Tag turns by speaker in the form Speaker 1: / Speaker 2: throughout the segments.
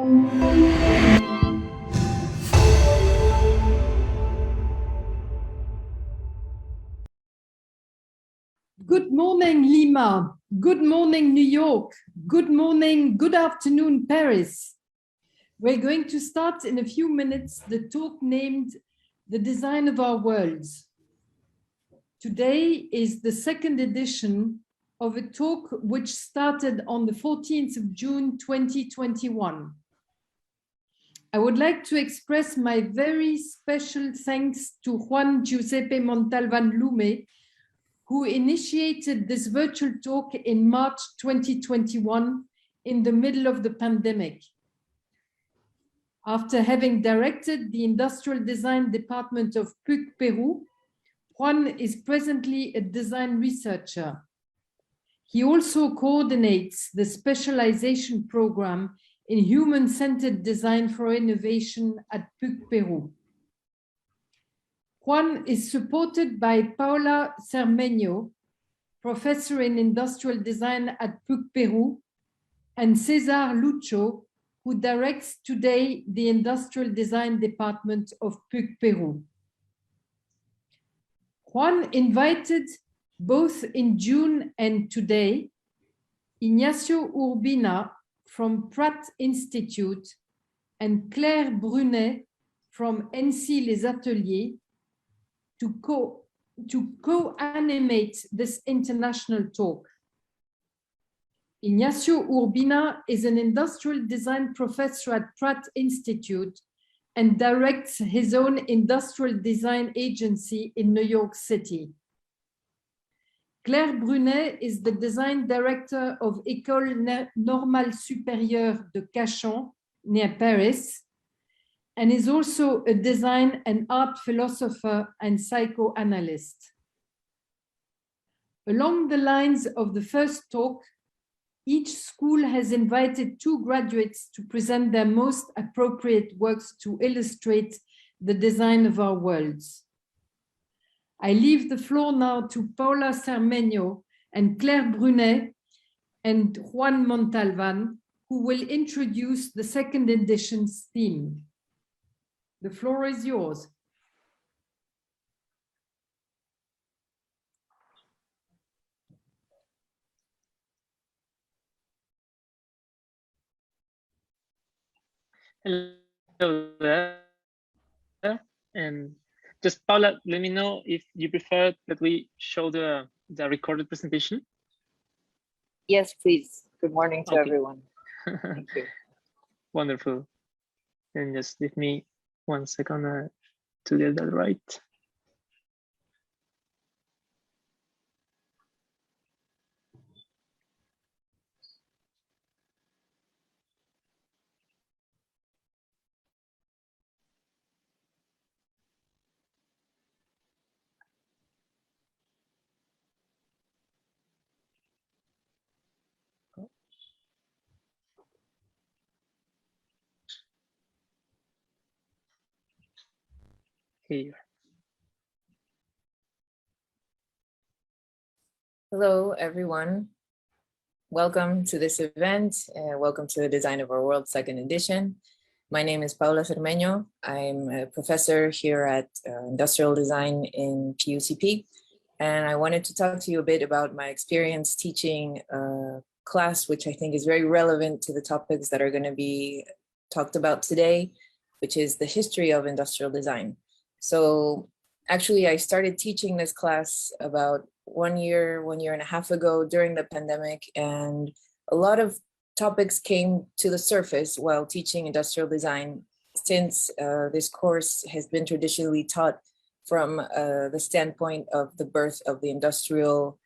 Speaker 1: Good morning, Lima. Good morning, New York. Good morning, good afternoon, Paris. We're going to start in a few minutes the talk named The Design of Our Worlds. Today is the second edition of a talk which started on the 14th of June, 2021. I would like to express my very special thanks to Juan Giuseppe Montalvan Lume, who initiated this virtual talk in March 2021 in the middle of the pandemic. After having directed the Industrial Design Department of PUCP Peru, Juan is presently a design researcher. He also coordinates the specialization program in human-centered design for innovation at PUCP Peru. Juan is supported by Paula Cermeño, professor in industrial design at PUCP Peru, and César Lucho, who directs today the Industrial Design Department of PUCP Peru. Juan invited, both in June and today, Ignacio Urbina from Pratt Institute and Claire Brunet from ENSCI Les Ateliers to co-animate this international talk. Ignacio Urbina is an industrial design professor at Pratt Institute and directs his own industrial design agency in New York City. Claire Brunet is the design director of École Normale Supérieure de Cachan, near Paris, and is also a design and art philosopher and psychoanalyst. Along the lines of the first talk, each school has invited 2 graduates to present their most appropriate works to illustrate the design of our worlds. I leave the floor now to Paula Cermeño and Claire Brunet and Juan Montalvan, who will introduce the second edition's theme. The floor is yours.
Speaker 2: Hello there. And just Paula, let me know if you prefer that we show the recorded presentation.
Speaker 3: Yes, please. Good morning to everyone. Thank you.
Speaker 2: Wonderful. And just give me 1 second to get that right. Here.
Speaker 3: Hello, everyone. Welcome to this event. Welcome to the Design of Our World second edition. My name is Paula Cermeño. I'm a professor here at Industrial Design in PUCP. And I wanted to talk to you a bit about my experience teaching a class, which I think is very relevant to the topics that are going to be talked about today, which is the history of industrial design. So actually, I started teaching this class about 1 year and a half ago during the pandemic, and a lot of topics came to the surface while teaching industrial design, since this course has been traditionally taught from the standpoint of the birth of the industrial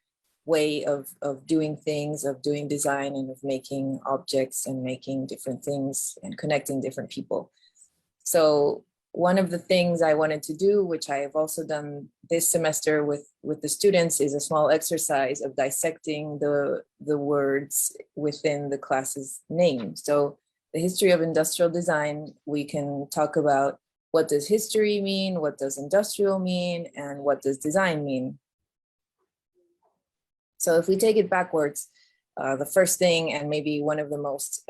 Speaker 3: way of doing things, of doing design, and of making objects and making different things and connecting different people. So one of the things I wanted to do, which I have also done this semester with the students, is a small exercise of dissecting the words within the class's name. So the history of industrial design, we can talk about what does history mean, what does industrial mean, and what does design mean. So if we take it backwards, the first thing, and maybe one of the most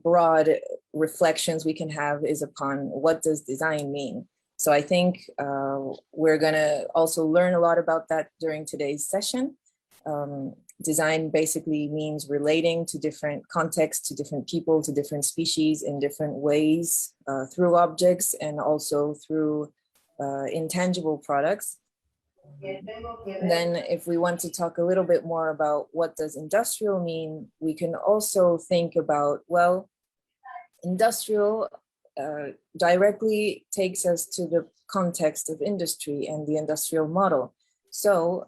Speaker 3: broad reflections we can have, is upon what does design mean? So I think we're gonna also learn a lot about that during today's session. Design basically means relating to different contexts, to different people, to different species in different ways, through objects and also through intangible products. Then if we want to talk a little bit more about what does industrial mean, we can also think about, well, industrial directly takes us to the context of industry and the industrial model. So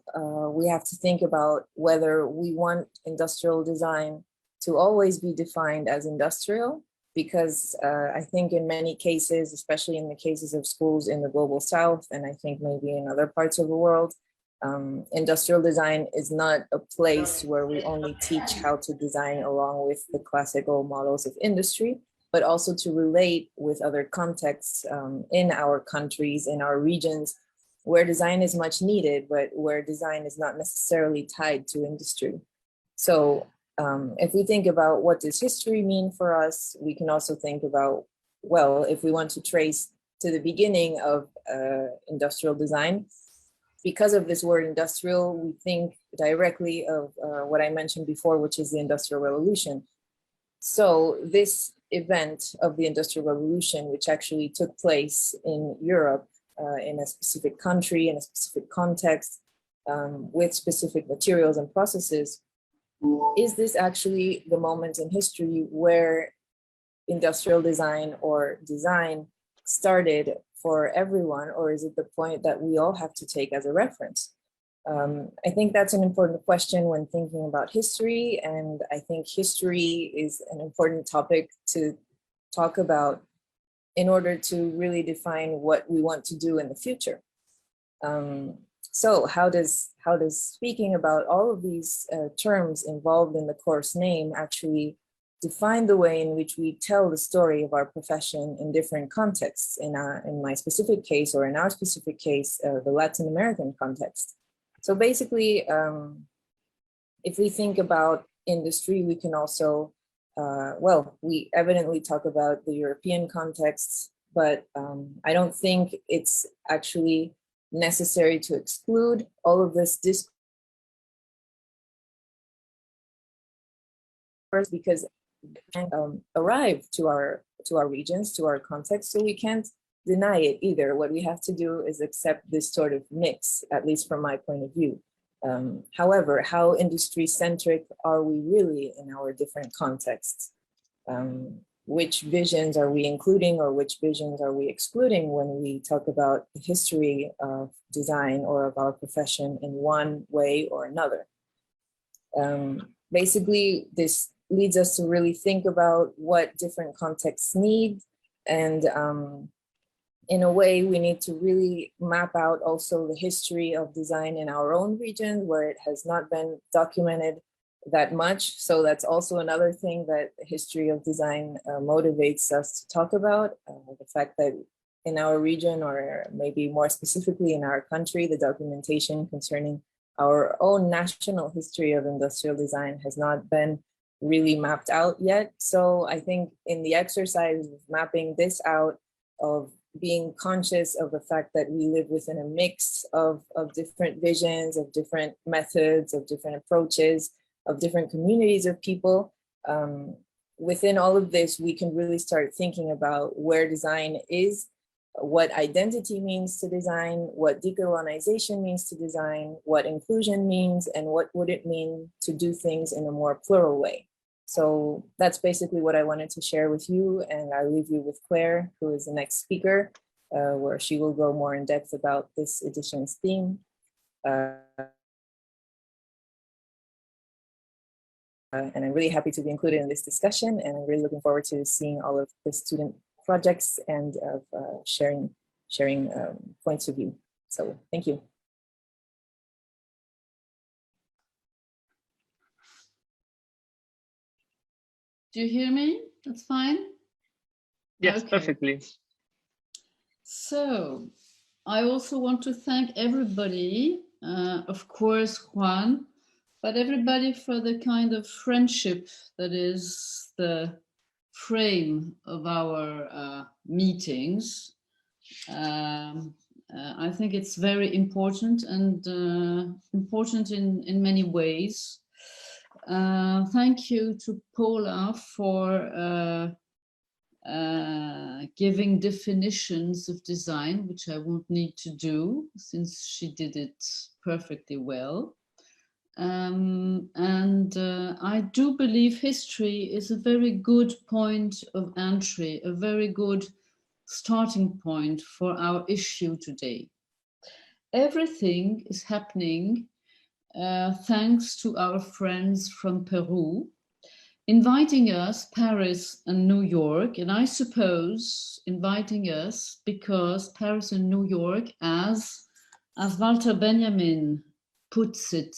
Speaker 3: we have to think about whether we want industrial design to always be defined as industrial, because I think in many cases, especially in the cases of schools in the global south, and I think maybe in other parts of the world, industrial design is not a place where we only teach how to design along with the classical models of industry, but also to relate with other contexts in our countries, in our regions, where design is much needed, but where design is not necessarily tied to industry. So if we think about what does history mean for us, we can also think about, well, if we want to trace to the beginning of industrial design, because of this word industrial, we think directly of what I mentioned before, which is the Industrial Revolution. So this event of the Industrial Revolution, which actually took place in Europe, in a specific country, in a specific context, with specific materials and processes, is this actually the moment in history where industrial design or design started for everyone, or is it the point that we all have to take as a reference? I think that's an important question when thinking about history, and I think history is an important topic to talk about in order to really define what we want to do in the future. So how does speaking about all of these terms involved in the course name actually define the way in which we tell the story of our profession in different contexts, in my specific case, or in our specific case, the Latin American context? So basically, if we think about industry, we can also, well, we evidently talk about the European context, but I don't think it's actually necessary to exclude all of this discourse, because arrive to our regions, to our context, so we can't deny it either. What we have to do is accept this sort of mix, at least from my point of view. However, how industry-centric are we really in our different contexts? Which visions are we including, or which visions are we excluding when we talk about the history of design or of our profession in one way or another? Basically, this leads us to really think about what different contexts need, and in a way, we need to really map out also the history of design in our own region, where it has not been documented that much. So that's also another thing that the history of design motivates us to talk about, the fact that in our region, or maybe more specifically in our country, the documentation concerning our own national history of industrial design has not been really mapped out yet. So I think in the exercise of mapping this out, of being conscious of the fact that we live within a mix of different visions, of different methods, of different approaches, of different communities of people, within all of this, we can really start thinking about where design is, what identity means to design, what decolonization means to design, what inclusion means, and what would it mean to do things in a more plural way. So that's basically what I wanted to share with you, and I leave you with Claire, who is the next speaker, where she will go more in depth about this edition's theme. And I'm really happy to be included in this discussion, and I'm really looking forward to seeing all of the student projects and of sharing points of view. So thank you.
Speaker 4: Do you hear me? That's fine?
Speaker 2: Yes,
Speaker 4: Okay.
Speaker 2: perfectly.
Speaker 4: So I also want to thank everybody, of course, Juan, but everybody for the kind of friendship that is the frame of our meetings. I think it's very important and important in many ways. Thank you to Paula for giving definitions of design, which I won't need to do since she did it perfectly well. I do believe history is a very good point of entry, a very good starting point for our issue today. Everything is happening thanks to our friends from Peru, inviting us, Paris and New York, and I suppose inviting us because Paris and New York, as Walter Benjamin puts it,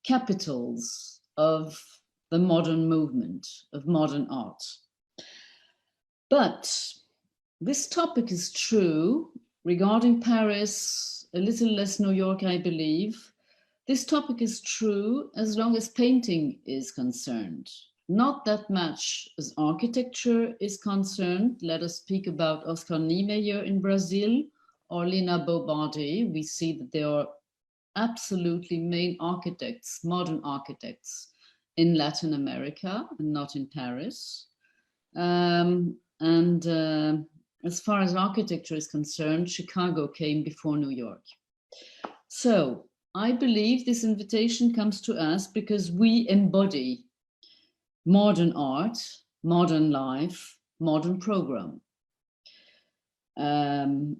Speaker 4: capitals of the modern movement, of modern art. But this topic is true regarding Paris, a little less New York, I believe. This topic is true as long as painting is concerned. Not that much as architecture is concerned. Let us speak about Oscar Niemeyer in Brazil or Lina Bobardi. We see that they are absolutely main architects, modern architects in Latin America and not in Paris. As far as architecture is concerned, Chicago came before New York. So I believe this invitation comes to us because we embody modern art, modern life, modern program.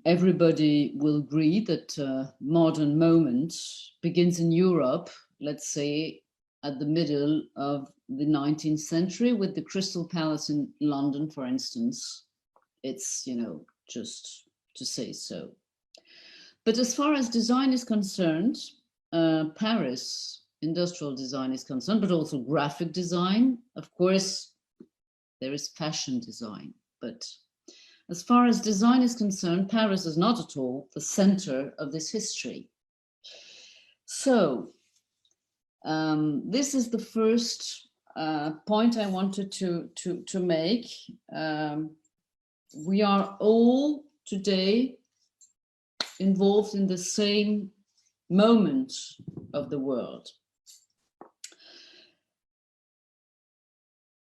Speaker 4: Everybody will agree that modern moment begins in Europe, let's say at the middle of the 19th century with the Crystal Palace in London, for instance. It's, you know, just to say so. But as far as design is concerned, Paris industrial design is concerned, but also graphic design. Of course, there is fashion design, but as far as design is concerned, Paris is not at all the center of this history. So this is the first point I wanted to make. We are all today involved in the same moment of the world.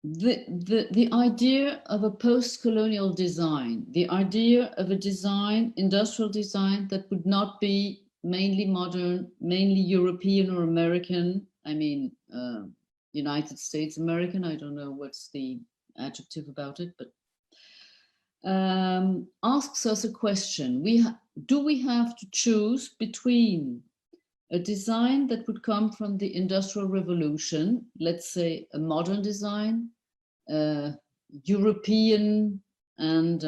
Speaker 4: The idea of a post-colonial design, the idea of a design, industrial design that would not be mainly modern, mainly European or American, I mean, United States American, I don't know what's the adjective about it, but asks us a question. Do we have to choose between a design that would come from the Industrial Revolution, let's say a modern design, European and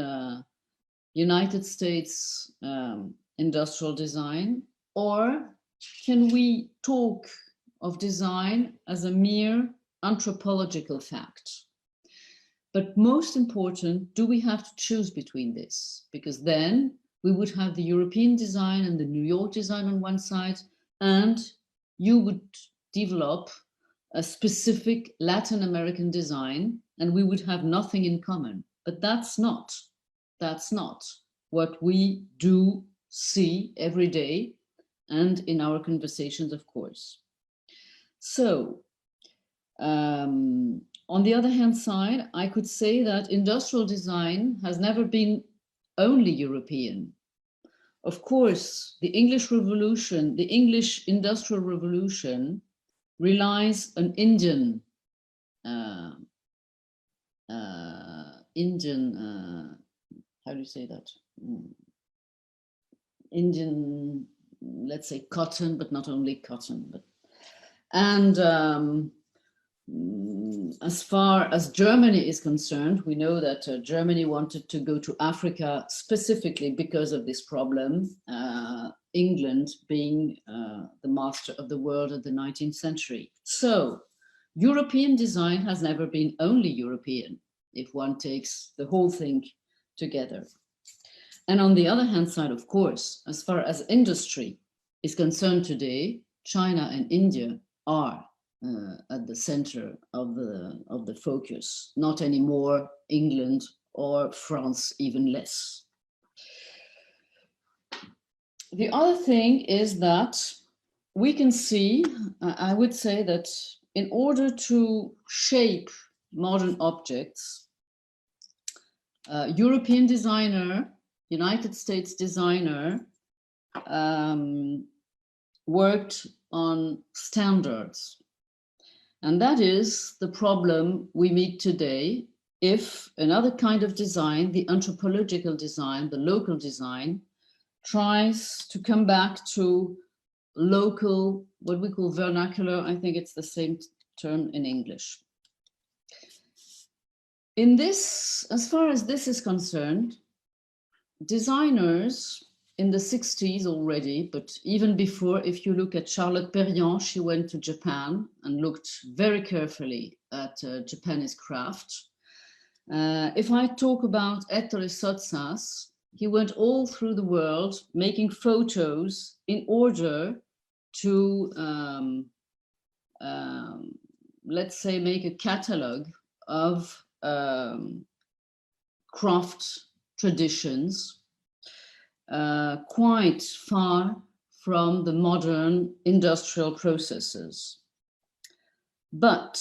Speaker 4: United States industrial design, or can we talk of design as a mere anthropological fact? But most important, do we have to choose between this? Because then we would have the European design and the New York design on one side, and you would develop a specific Latin American design, and we would have nothing in common. But that's not what we do see every day and in our conversations, of course. So, on the other hand side, I could say that industrial design has never been only European. Of course, the English Revolution, the English Industrial Revolution relies on Indian, how do you say that? Indian, let's say cotton, but not only cotton, but, and as far as Germany is concerned, we know that Germany wanted to go to Africa specifically because of this problem, England being the master of the world of the 19th century. So European design has never been only European, if one takes the whole thing together. And on the other hand side, of course, as far as industry is concerned today, China and India are at the center of the focus, not anymore England or France, even less. The other thing is that we can see, I would say that in order to shape modern objects, European designer, United States designer, worked on standards. And that is the problem we meet today if another kind of design, the anthropological design, the local design, tries to come back to local, what we call vernacular. I think it's the same term in English. In this, as far as this is concerned, designers in the 60s already, but even before, if you look at Charlotte Perriand, she went to Japan and looked very carefully at Japanese craft. If I talk about Ettore Sottsass, he went all through the world making photos in order to, let's say, make a catalog of craft traditions quite far from the modern industrial processes. But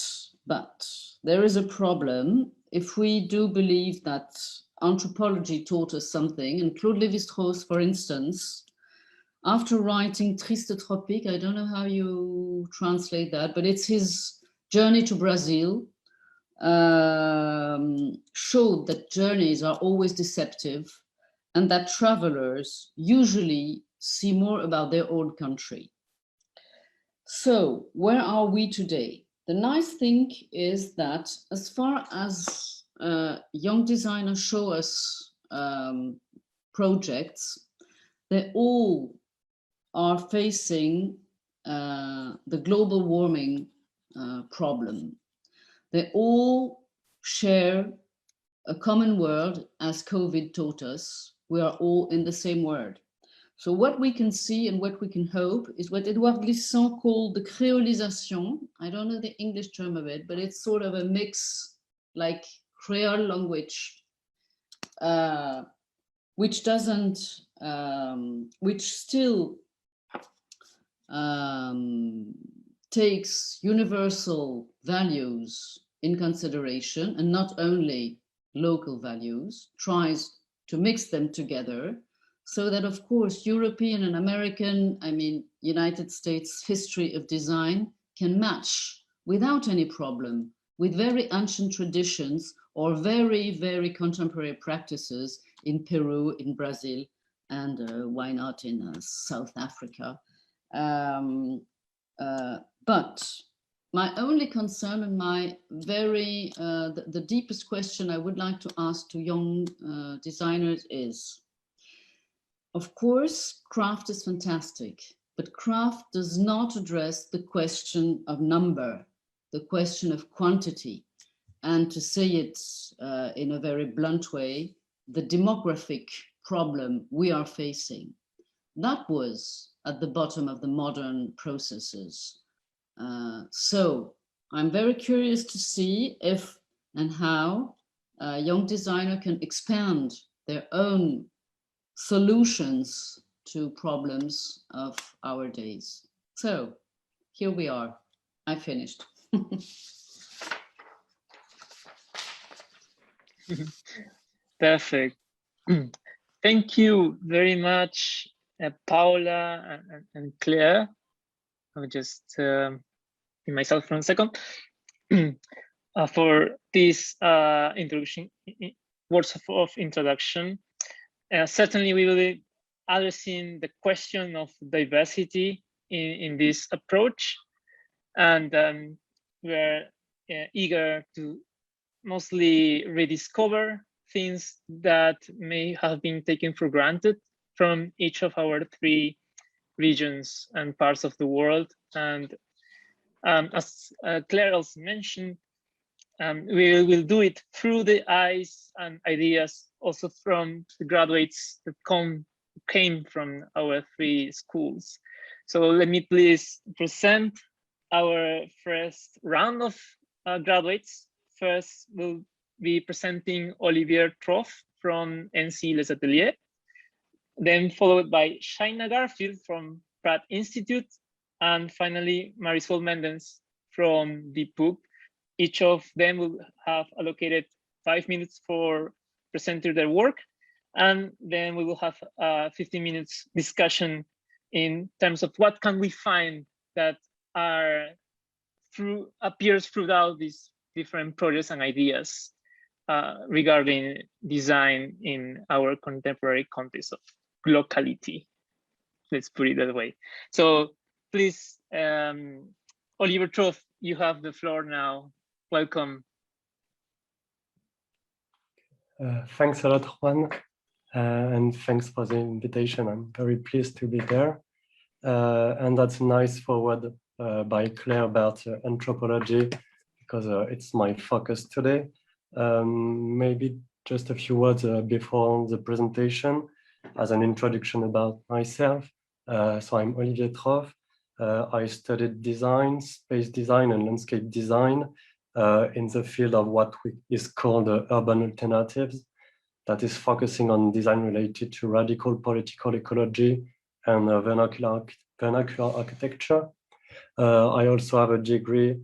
Speaker 4: there is a problem if we do believe that anthropology taught us something, and Claude Lévi-Strauss, for instance, after writing Triste Tropique, I don't know how you translate that, but it's his journey to Brazil, showed that journeys are always deceptive and that travelers usually see more about their own country. So where are we today? The nice thing is that as far as young designers show us projects, they all are facing the global warming problem. They all share a common world, as COVID taught us. We are all in the same world. So what we can see and what we can hope is what Edouard Glissant called the créolisation. I don't know the English term of it, but it's sort of a mix, like Creole language, which doesn't, which still takes universal values in consideration and not only local values, tries to mix them together so that, of course, European and American, I mean, United States history of design can match without any problem with very ancient traditions or very, very contemporary practices in Peru, in Brazil, and why not in South Africa. But my only concern and my very, the deepest question I would like to ask to young designers is, of course, craft is fantastic, but craft does not address the question of number, the question of quantity, and to say it in a very blunt way, the demographic problem we are facing. That was at the bottom of the modern processes. So I'm very curious to see if and how a young designer can expand their own solutions to problems of our days. So here we are. I finished.
Speaker 2: Perfect. Thank you very much, Paula and Claire. I'll just be myself for a second for this introduction, words of introduction. Certainly, we will be addressing the question of diversity in this approach, and we're eager to mostly rediscover things that may have been taken for granted from each of our three regions and parts of the world. And as Claire also mentioned, we will do it through the eyes and ideas also from the graduates that came from our three schools. So let me please present our first round of graduates. First, we'll be presenting Olivier Troff from ENSCI Les Ateliers, then followed by Shaina Garfield from Pratt Institute, and finally Marisol Mendez from the PUCP. Each of them will have allocated 5 minutes for presenting their work, and then we will have a 15 minutes discussion in terms of what can we find that appears throughout these different projects and ideas regarding design in our contemporary context of locality. Let's put it that way. So please, Olivier Troff, you have the floor now. Welcome.
Speaker 5: Thanks a lot, Juan, and thanks for the invitation. I'm very pleased to be there. And that's a nice forward by Claire about anthropology, because it's my focus today. Maybe just a few words before the presentation as an introduction about myself. So I'm Olivier Troff. I studied design, space design and landscape design in the field of what is called urban alternatives, that is focusing on design related to radical political ecology and vernacular architecture. I also have a degree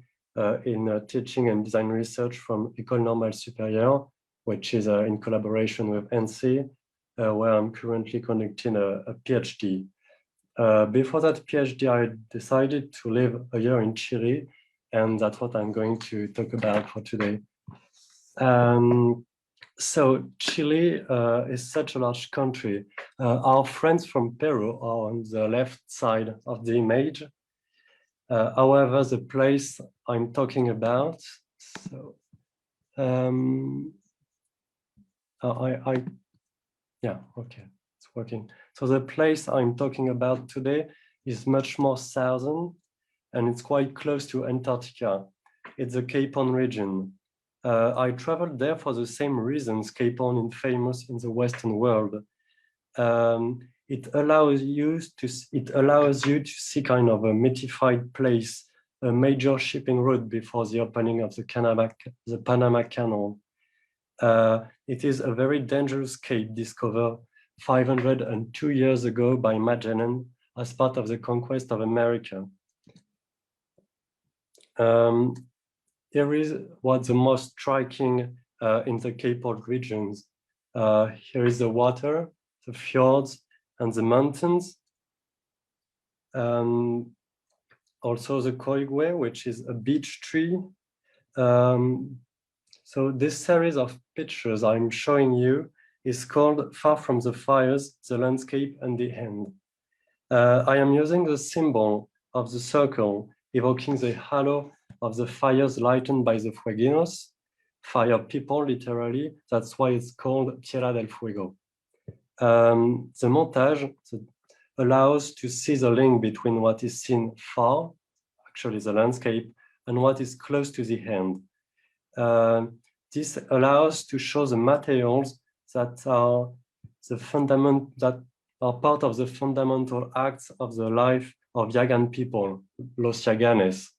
Speaker 5: in teaching and design research from École Normale Supérieure, which is in collaboration with ENSCI, where I'm currently conducting a PhD. Before that PhD, I decided to live a year in Chile, and that's what I'm going to talk about for today. So Chile is such a large country. Our friends from Peru are on the left side of the image. However, the place I'm talking about, so yeah, okay, it's working. So the place I'm talking about today is much more southern, and it's quite close to Antarctica. It's the Cape Horn region. I traveled there for the same reasons Cape Horn is famous in the Western world. It allows you to see kind of a mythified place, a major shipping route before the opening of the Panama Canal. It is a very dangerous cape discovered 502 years ago by Magellan as part of the conquest of America. Here is what's the most striking in the Cape Horn regions. Here is the water, the fjords, and the mountains. Also the Koigwe, which is a beech tree. So this series of pictures I'm showing you is called Far from the Fires, the Landscape and the End. I am using the symbol of the circle, evoking the halo of the fires lightened by the fueguinos, fire people, literally. That's why it's called Tierra del Fuego. The montage allows to see the link between what is seen far, actually the landscape, and what is close to the end. This allows to show the materials that are part of the fundamental acts of the life of Yagan people, Los Yaganes.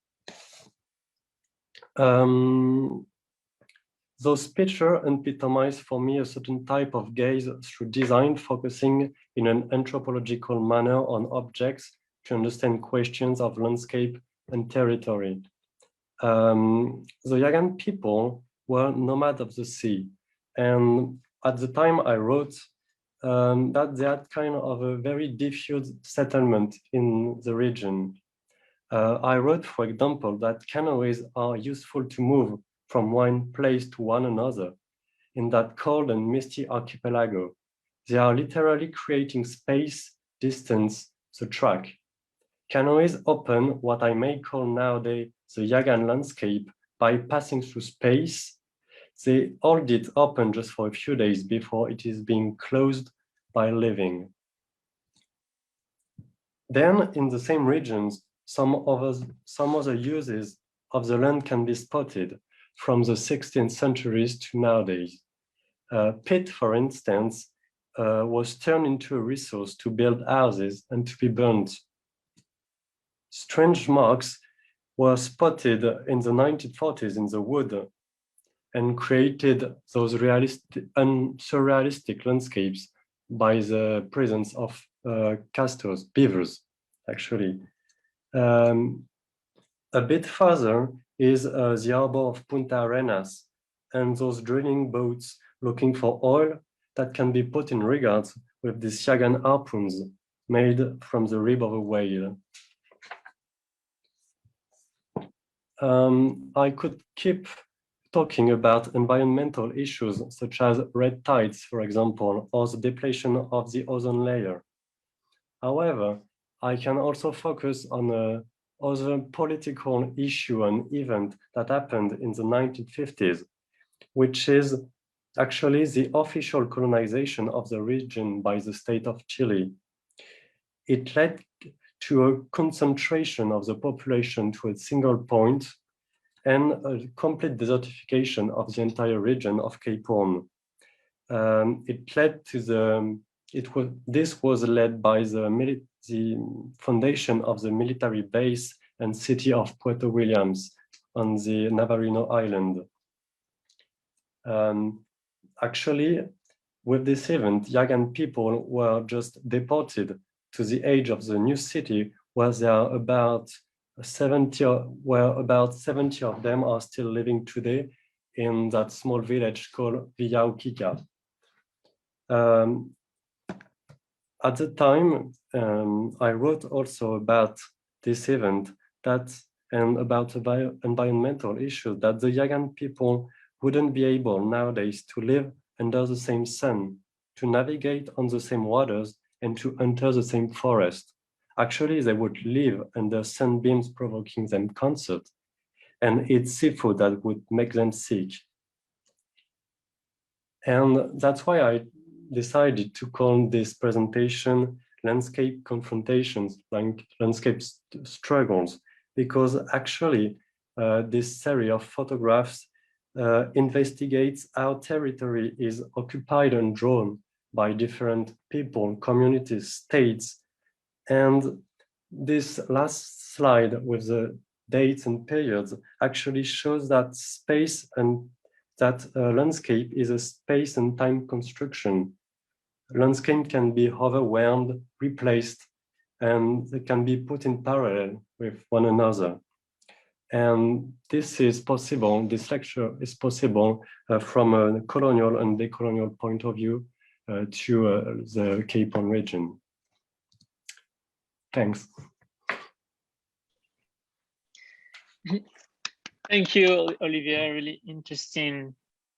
Speaker 5: Those pictures epitomize for me a certain type of gaze through design, focusing in an anthropological manner on objects to understand questions of landscape and territory. The Yagan people were nomads of the sea, and at the time I wrote that they had kind of a very diffuse settlement in the region. I wrote, for example, that canoes are useful to move from one place to one another in that cold and misty archipelago. They are literally creating space, distance, the track. Canoes open what I may call nowadays the Yagan landscape by passing through space. They hold it open just for a few days before it is being closed by living. Then in the same regions, some other uses of the land can be spotted from the 16th centuries to nowadays. Peat, for instance, was turned into a resource to build houses and to be burned. strange marks were spotted in the 1940s in the wood and created those surrealistic landscapes by the presence of castors, beavers, actually. A bit further is the harbor of Punta Arenas and those drilling boats looking for oil that can be put in regards with these Yagan harpoons made from the rib of a whale. I could keep talking about environmental issues such as red tides, for example, or the depletion of the ozone layer. However, I can also focus on other political issue and event that happened in the 1950s, which is actually the official colonization of the region by the state of Chile. It led to a concentration of the population to a single point and a complete desertification of the entire region of Cape Horn. This was led by the foundation of the military base and city of Puerto Williams on the Navarino Island. Actually, with this event, Yagan people were just deported to the edge of the new city, where there are about 70 of them are still living today in that small village called Villa Uquica. At the time, I wrote also about this event and about environmental issues that the Yagan people wouldn't be able nowadays to live under the same sun, to navigate on the same waters, and to enter the same forest. Actually, they would live under sunbeams provoking them cancer and eat seafood that would make them sick. And that's why I decided to call this presentation Landscape Confrontations, like landscape struggles, because actually this series of photographs investigates how territory is occupied and drawn by different people, communities, states. And this last slide with the dates and periods actually shows that space and that landscape is a space and time construction. Landscape can be overwhelmed, replaced, and they can be put in parallel with one another. And this is possible, this lecture is possible from a colonial and decolonial point of view to the Cape Horn region. Thanks.
Speaker 2: Thank you, Olivier. Really interesting.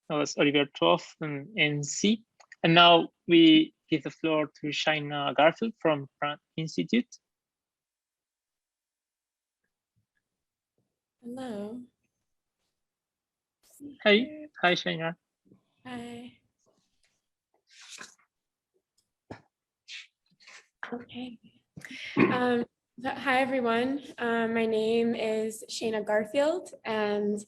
Speaker 2: That was Olivier Toth from ENSCI. And now we give the floor to Shaina Garfield from Pratt Institute.
Speaker 6: Hello.
Speaker 2: Hi, Shaina.
Speaker 6: Hi. Okay. Hi, everyone. My name is Shaina Garfield, and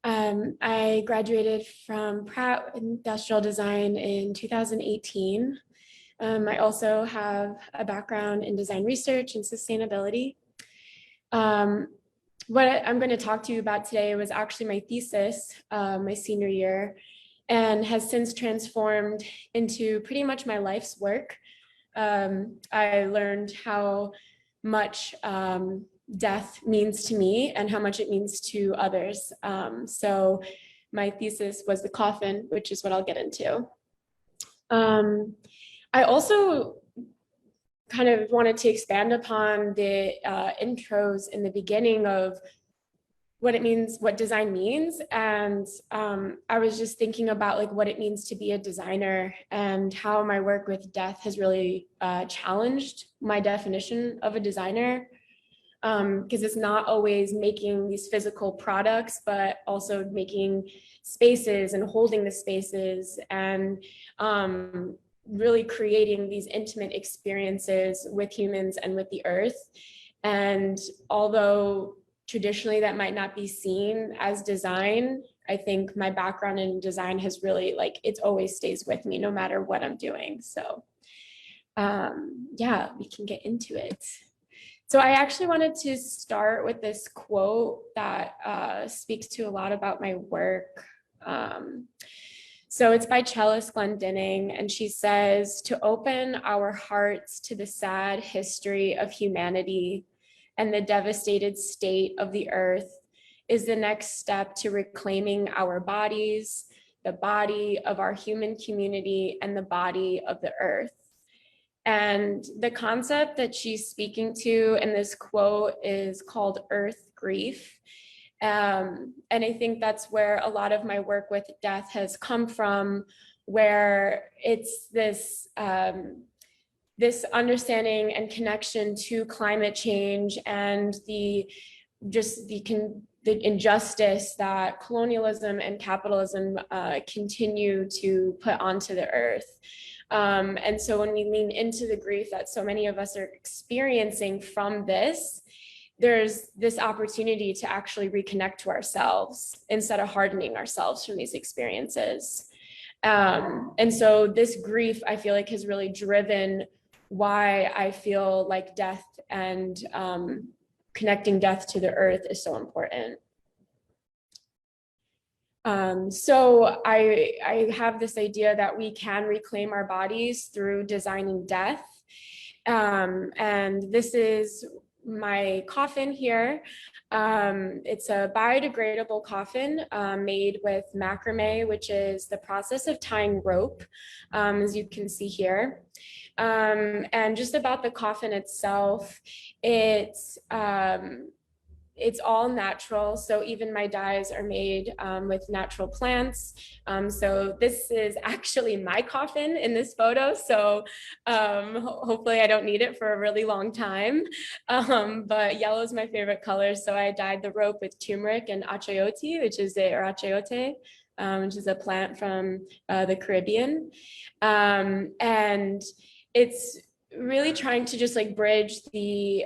Speaker 6: I graduated from Pratt Industrial Design in 2018. I also have a background in design research and sustainability. What I'm going to talk to you about today was actually my thesis, my senior year, and has since transformed into pretty much my life's work. I learned how much death means to me and how much it means to others. So my thesis was the coffin, which is what I'll get into. I also kind of wanted to expand upon the intros in the beginning of what it means, what design means. And I was just thinking about like what it means to be a designer and how my work with death has really challenged my definition of a designer. Because it's not always making these physical products, but also making spaces and holding the spaces and really creating these intimate experiences with humans and with the earth. And although traditionally that might not be seen as design, I think my background in design has really, like, it always stays with me no matter what I'm doing. So yeah, we can get into it. So I actually wanted to start with this quote that speaks to a lot about my work. So it's by cellist Glendinning, and she says, "To open our hearts to the sad history of humanity and the devastated state of the earth is the next step to reclaiming our bodies, the body of our human community, and the body of the earth." And the concept that she's speaking to in this quote is called earth grief. And I think that's where a lot of my work with death has come from, where it's this, this understanding and connection to climate change and the injustice that colonialism and capitalism continue to put onto the earth. And so when we lean into the grief that so many of us are experiencing from this, there's this opportunity to actually reconnect to ourselves instead of hardening ourselves from these experiences. And so this grief, I feel like, has really driven why I feel like death and connecting death to the earth is so important. So I have this idea that we can reclaim our bodies through designing death. And this is my coffin here. It's a biodegradable coffin made with macrame, which is the process of tying rope, as you can see here. And just about the coffin itself, it's all natural. So even my dyes are made with natural plants. So this is actually my coffin in this photo. So hopefully I don't need it for a really long time. But yellow is my favorite color. So I dyed the rope with turmeric and achayote, which is which is a plant from the Caribbean. And it's really trying to just like bridge the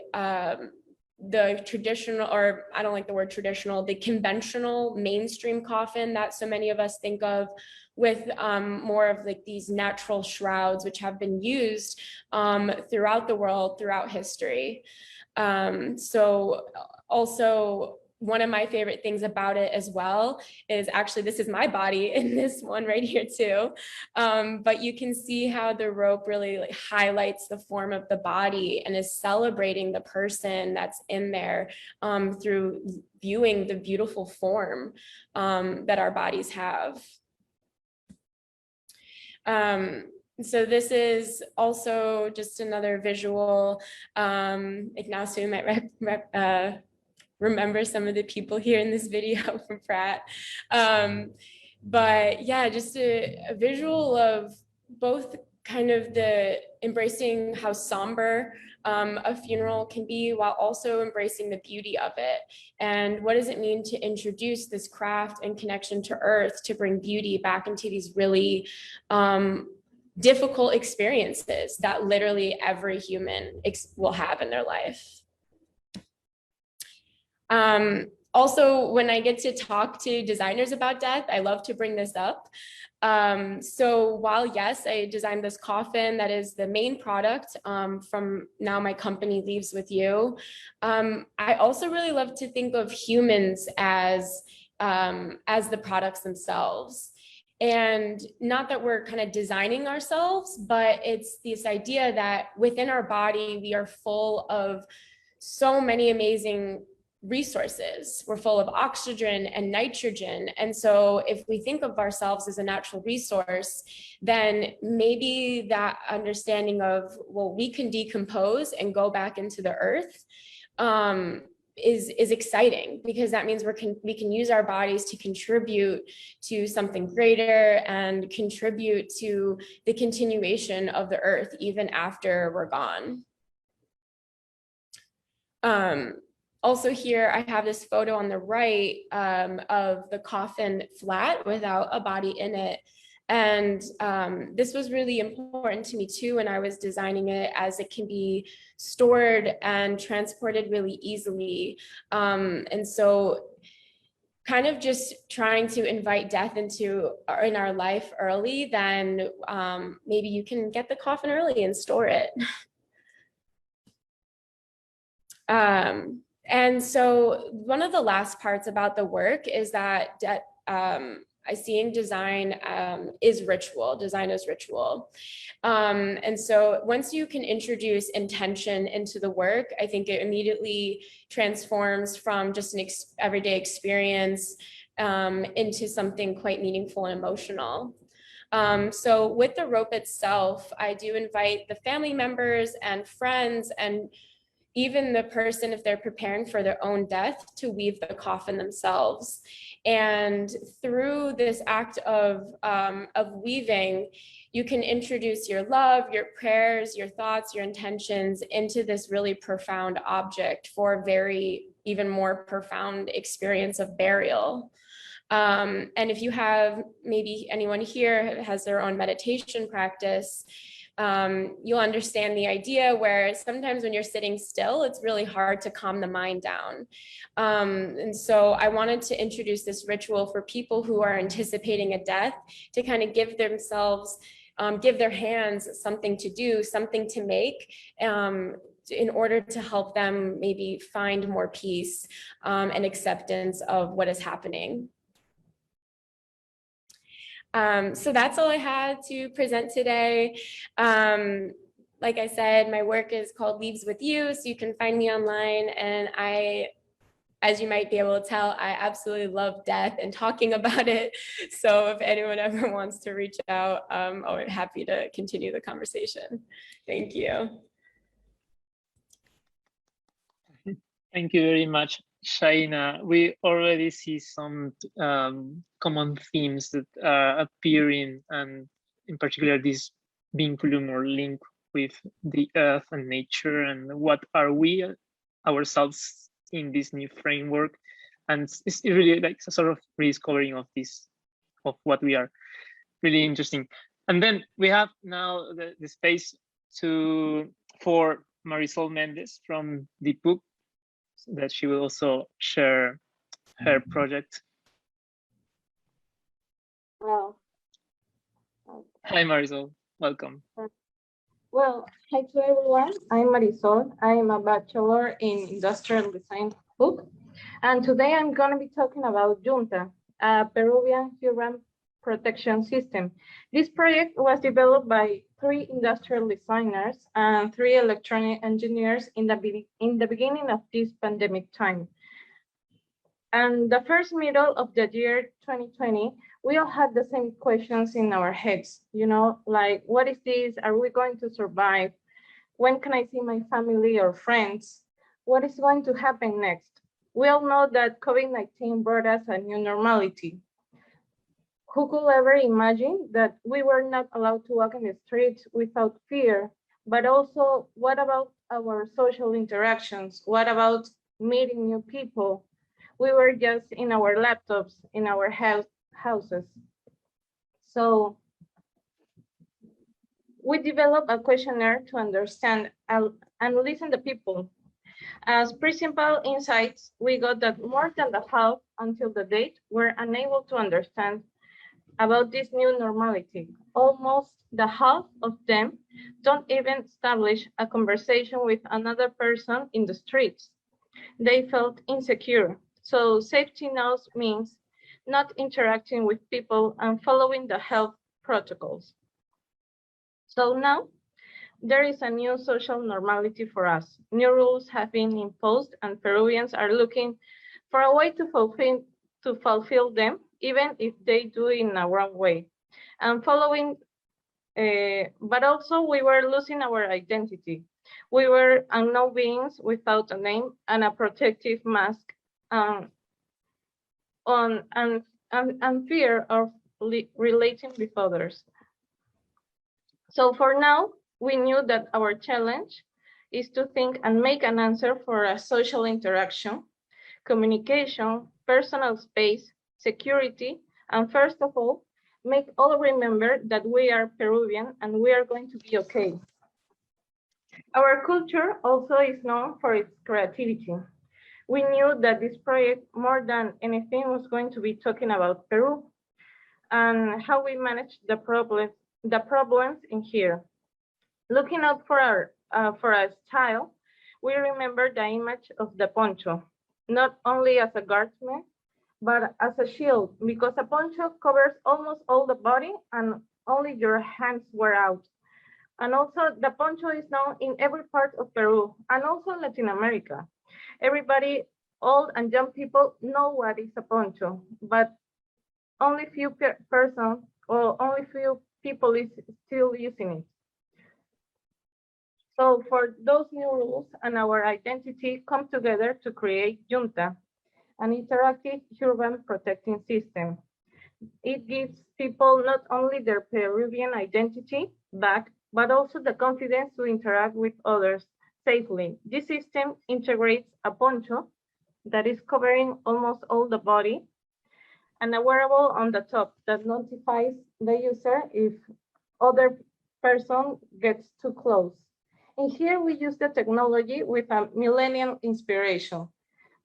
Speaker 6: traditional, or I don't like the word traditional, the conventional mainstream coffin that so many of us think of, with more of like these natural shrouds, which have been used throughout the world, throughout history. So also, one of my favorite things about it as well is actually, this is my body in this one right here too. But you can see how the rope really like highlights the form of the body and is celebrating the person that's in there through viewing the beautiful form that our bodies have. So this is also just another visual. Ignacio might remember some of the people here in this video from Pratt. But yeah, just a visual of both kind of the embracing how somber a funeral can be, while also embracing the beauty of it. And what does it mean to introduce this craft and connection to earth to bring beauty back into these really difficult experiences that literally every human will have in their life. Also, when I get to talk to designers about death, I love to bring this up. So while yes, I designed this coffin that is the main product from Now My Company Leaves With You, I also really love to think of humans as the products themselves. And not that we're kind of designing ourselves, but it's this idea that within our body, we are full of so many amazing resources. We're full of oxygen and nitrogen. And so if we think of ourselves as a natural resource, then maybe that understanding of, well, we can decompose and go back into the earth is exciting, because that means we can use our bodies to contribute to something greater and contribute to the continuation of the earth even after we're gone. Also here, I have this photo on the right of the coffin flat without a body in it. And this was really important to me too when I was designing it, as it can be stored and transported really easily. And so kind of just trying to invite death in our life early, then maybe you can get the coffin early and store it. And so one of the last parts about the work is that I seeing design is ritual, design is ritual. And so once you can introduce intention into the work, I think it immediately transforms from just an everyday experience into something quite meaningful and emotional. So with the rope itself, I do invite the family members and friends and even the person, if they're preparing for their own death, to weave the coffin themselves. And through this act of weaving, you can introduce your love, your prayers, your thoughts, your intentions into this really profound object for a very even more profound experience of burial. And if you have, maybe anyone here has their own meditation practice, you'll understand the idea where sometimes when you're sitting still, it's really hard to calm the mind down. And so I wanted to introduce this ritual for people who are anticipating a death to kind of give themselves, give their hands something to do, something to make, in order to help them maybe find more peace and acceptance of what is happening. So that's all I had to present today. Like I said, my work is called Leaves with You, so you can find me online. And I, as you might be able to tell, I absolutely love death and talking about it. So if anyone ever wants to reach out, I'm happy to continue the conversation. Thank you.
Speaker 2: Thank you very much, Shaina. We already see some common themes that are appearing, and in particular, this vinculum or link with the earth and nature, and what are we ourselves in this new framework. And it's really like a sort of rediscovering of this, of what we are. Really interesting. And then we have now the space for Marisol Mendez from the PUCP, that she will also share her project.
Speaker 7: Well,
Speaker 2: Hi, Marisol. Welcome.
Speaker 7: well, hi to everyone. I'm Marisol. I'm a bachelor in industrial design book. And today I'm going to be talking about Junta, a Peruvian human protection system. This project was developed by 3 industrial designers and 3 electronic engineers in the beginning of this pandemic time. And the first middle of the year 2020, we all had the same questions in our heads, you know, like, what is this? Are we going to survive? When can I see my family or friends? What is going to happen next? We all know that COVID-19 brought us a new normality. Who could ever imagine that we were not allowed to walk in the streets without fear? But also, what about our social interactions? What about meeting new people? We were just in our laptops, in our houses. So we developed a questionnaire to understand and listen to people. As pretty simple insights, we got that more than the half until the date were unable to understand about this new normality. Almost the half of them don't even establish a conversation with another person in the streets. They felt insecure. So safety knows means not interacting with people and following the health protocols. So now there is a new social normality for us. New rules have been imposed and Peruvians are looking for a way to fulfill them, even if they do it in a wrong way. And following, but also we were losing our identity. We were unknown beings without a name and a protective mask and fear of relating with others. So for now, we knew that our challenge is to think and make an answer for a social interaction, communication, personal space, security, and first of all, make all remember that we are Peruvian and we are going to be okay. Our culture also is known for its creativity. We knew that this project, more than anything, was going to be talking about Peru and how we manage the problems in here. Looking out for our style, we remember the image of the poncho, not only as a guardsman, but as a shield, because a poncho covers almost all the body and only your hands were out. And also the poncho is known in every part of Peru and also Latin America. Everybody, old and young people know what is a poncho, but only few persons or only few people is still using it. So for those new rules and our identity come together to create Junta, an interactive urban protecting system. It gives people not only their Peruvian identity back, but also the confidence to interact with others safely. This system integrates a poncho that is covering almost all the body and a wearable on the top that notifies the user if other person gets too close. And here we use the technology with a millennial inspiration.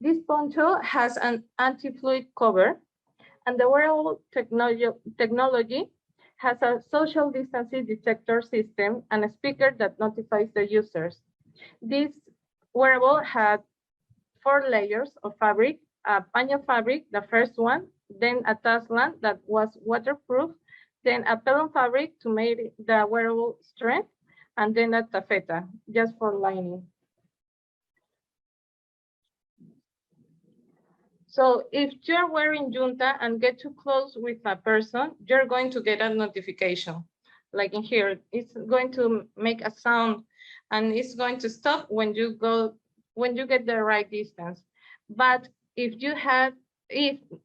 Speaker 7: This poncho has an anti-fluid cover, and the wearable technology has a social distancing detector system and a speaker that notifies the users. This wearable had 4 layers of fabric, a paño fabric, the first one, then a taslan that was waterproof, then a pelon fabric to make the wearable strength, and then a tafeta, just for lining. So if you're wearing Junta and get too close with a person, you're going to get a notification. Like in here, it's going to make a sound and it's going to stop when you get the right distance. But if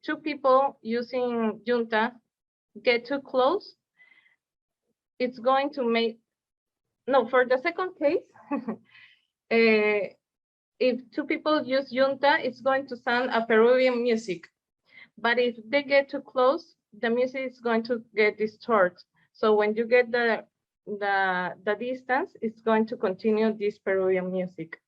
Speaker 7: 2 people using Junta get too close, it's going to make, no, for the second case, if 2 people use Junta, it's going to sound a Peruvian music. But if they get too close, the music is going to get distorted. So when you get the distance, it's going to continue this Peruvian music.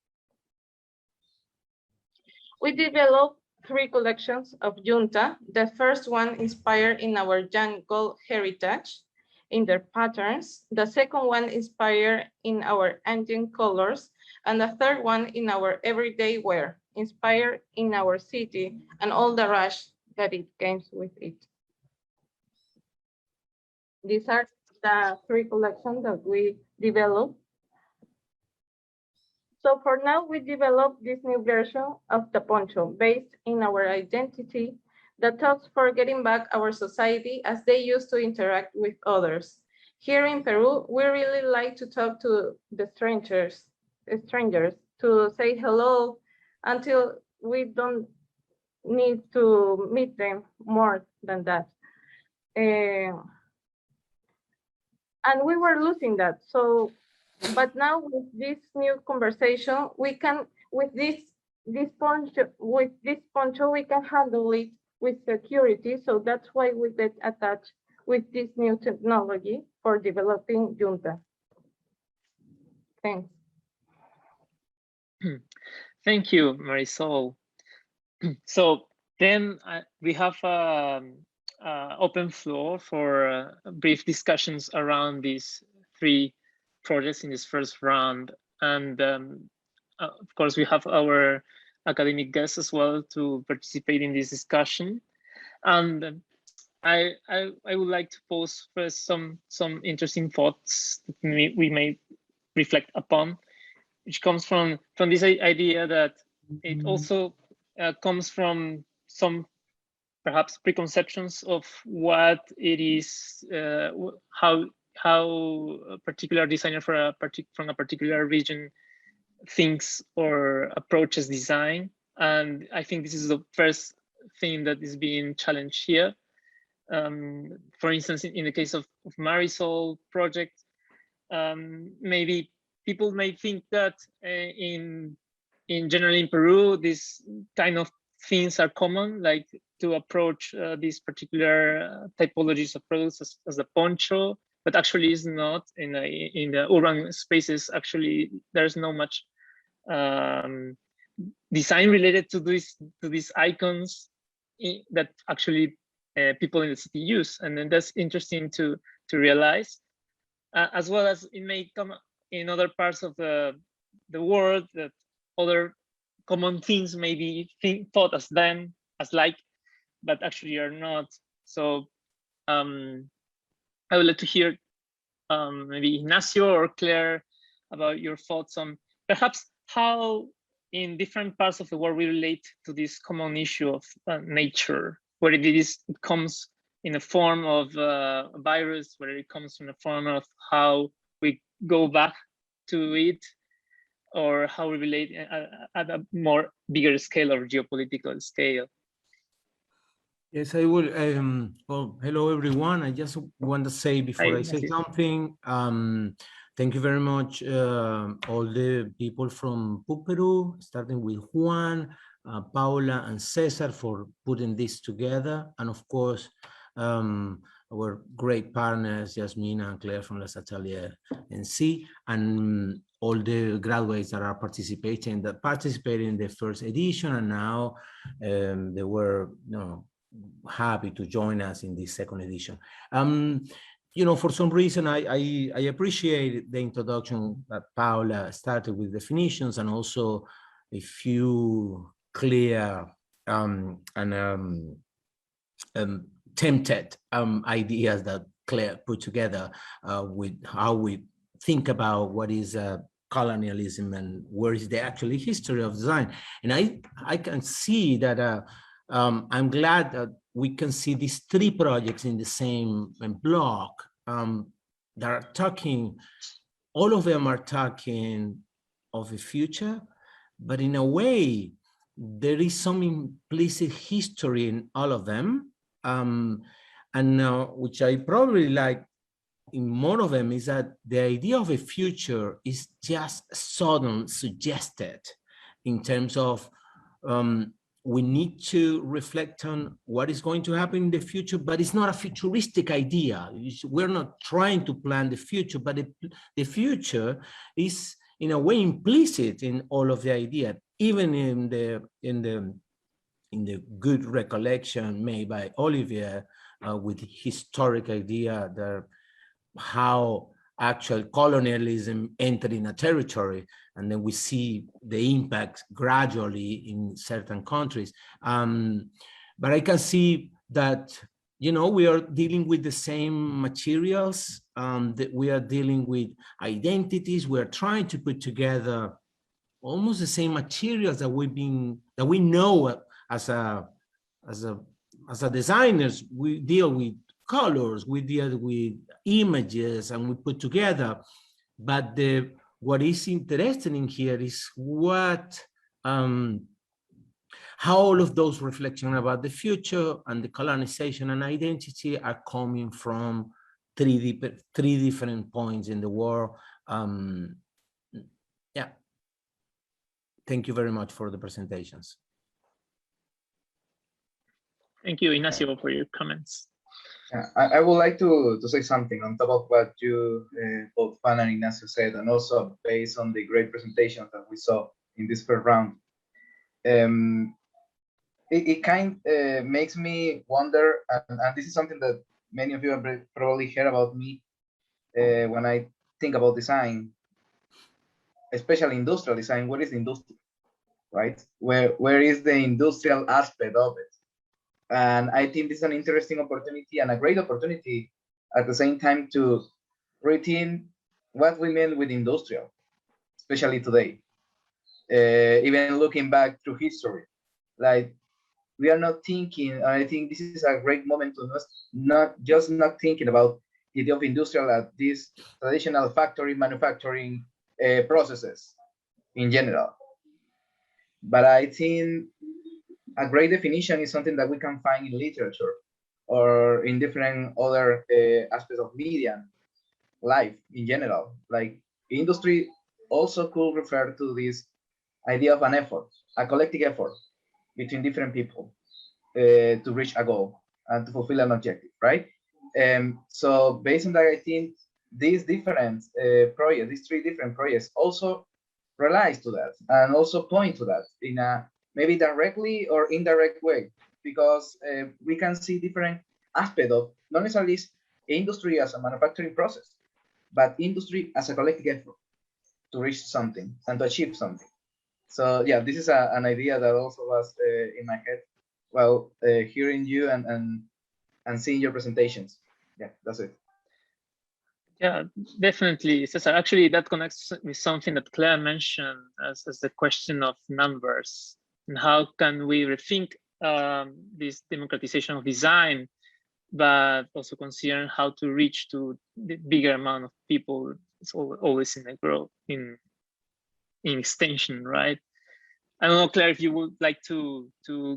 Speaker 7: We developed 3 collections of Junta. The first one inspired in our jungle heritage, in their patterns. The second one inspired in our engine colors. And the third one in our everyday wear, inspired in our city and all the rush that it comes with it. These are the 3 collections that we developed. So for now, we developed this new version of the poncho based in our identity that talks for getting back our society as they used to interact with others. Here in Peru, we really like to talk to the strangers to say hello until we don't need to meet them more than that. And we were losing that. So, but now with this new conversation, we can, with this poncho, we can handle it with security. So that's why we get attached with this new technology for developing Junta. Thanks.
Speaker 2: Thank you, Marisol. So then we have open floor for brief discussions around these 3 projects in this first round. And of course, we have our academic guests as well to participate in this discussion. And I would like to pose first some interesting thoughts that we may reflect upon, which comes from this idea that it also comes from some perhaps preconceptions of what it is, how a particular designer from a particular region thinks or approaches design. And I think this is the first thing that is being challenged here. For instance, in the case of Marisol project, maybe people may think that in general in Peru, these kind of things are common, like to approach these particular typologies of products as the poncho, but actually is not. In the urban spaces, actually there's no much design related to these icons that actually people in the city use, and then that's interesting to realize, as well as it may come in other parts of the world that other common things maybe thought as them, as like, but actually are not. So I would like to hear maybe Ignacio or Claire about your thoughts on perhaps how in different parts of the world we relate to this common issue of nature, whether it comes in the form of a virus, whether it comes in the form of how we go back to it, or how we relate at a more bigger scale or geopolitical scale.
Speaker 8: Yes, I will. Well, hello, everyone. I just want to say before I say something, thank you very much, all the people from PUCP Peru, starting with Juan, Paula, and Cesar for putting this together. And of course, our great partners, Yasmin and Claire from Les Ateliers ENSCI, and all the graduates that are participating in the first edition, and now they were, happy to join us in this second edition. For some reason, I appreciate the introduction that Paula started with definitions, and also a few clear and tempted ideas that Claire put together with how we think about what is colonialism and where is the actual history of design. And I can see that I'm glad that we can see these three projects in the same block that are talking, all of them are talking of the future, but in a way, there is some implicit history in all of them. Which I probably like in more of them is that the idea of a future is just sudden suggested in terms of we need to reflect on what is going to happen in the future, but it's not a futuristic idea. We're not trying to plan the future, but the future is in a way implicit in all of the idea, even in the good recollection made by Olivier with historic idea that how actual colonialism entered in a territory, and then we see the impact gradually in certain countries. But I can see that, we are dealing with the same materials, that we are dealing with identities. We are trying to put together almost the same materials that we know as designers. We deal with colors, we deal with images, and we put together. But what is interesting in here is how all of those reflections about the future and the colonization and identity are coming from three different points in the world. Yeah. Thank you very much for the presentations.
Speaker 2: Thank you, Ignacio, for your comments.
Speaker 9: I would like to say something on top of what you, both Juan and Ignacio said, and also based on the great presentations that we saw in this first round. It kind of makes me wonder, and this is something that many of you have probably heard about me when I think about design, especially industrial design. What is the industry, right? Where is the industrial aspect of it? And I think this is an interesting opportunity and a great opportunity at the same time to rethink what we mean with industrial, especially today. Even looking back through history, like we are not thinking, and I think this is a great moment to not thinking about the idea of industrial as these traditional factory manufacturing processes in general. But I think a great definition is something that we can find in literature or in different other aspects of media, life in general. Like industry also could refer to this idea of an effort, a collective effort between different people to reach a goal and to fulfill an objective, right? So based on that, I think these different projects, these three different projects also relies to that and also point to that in a maybe directly or indirect way, because we can see different aspects of not necessarily industry as a manufacturing process, but industry as a collective effort to reach something and to achieve something. So yeah, this is an idea that also was in my head while hearing you and seeing your presentations. Yeah, that's it.
Speaker 2: Yeah, definitely, Cesar. Actually, that connects with something that Claire mentioned as the question of numbers and how can we rethink this democratization of design, but also consider how to reach to the bigger amount of people. It's always in a growth, in extension, right? I don't know, Claire, if you would like to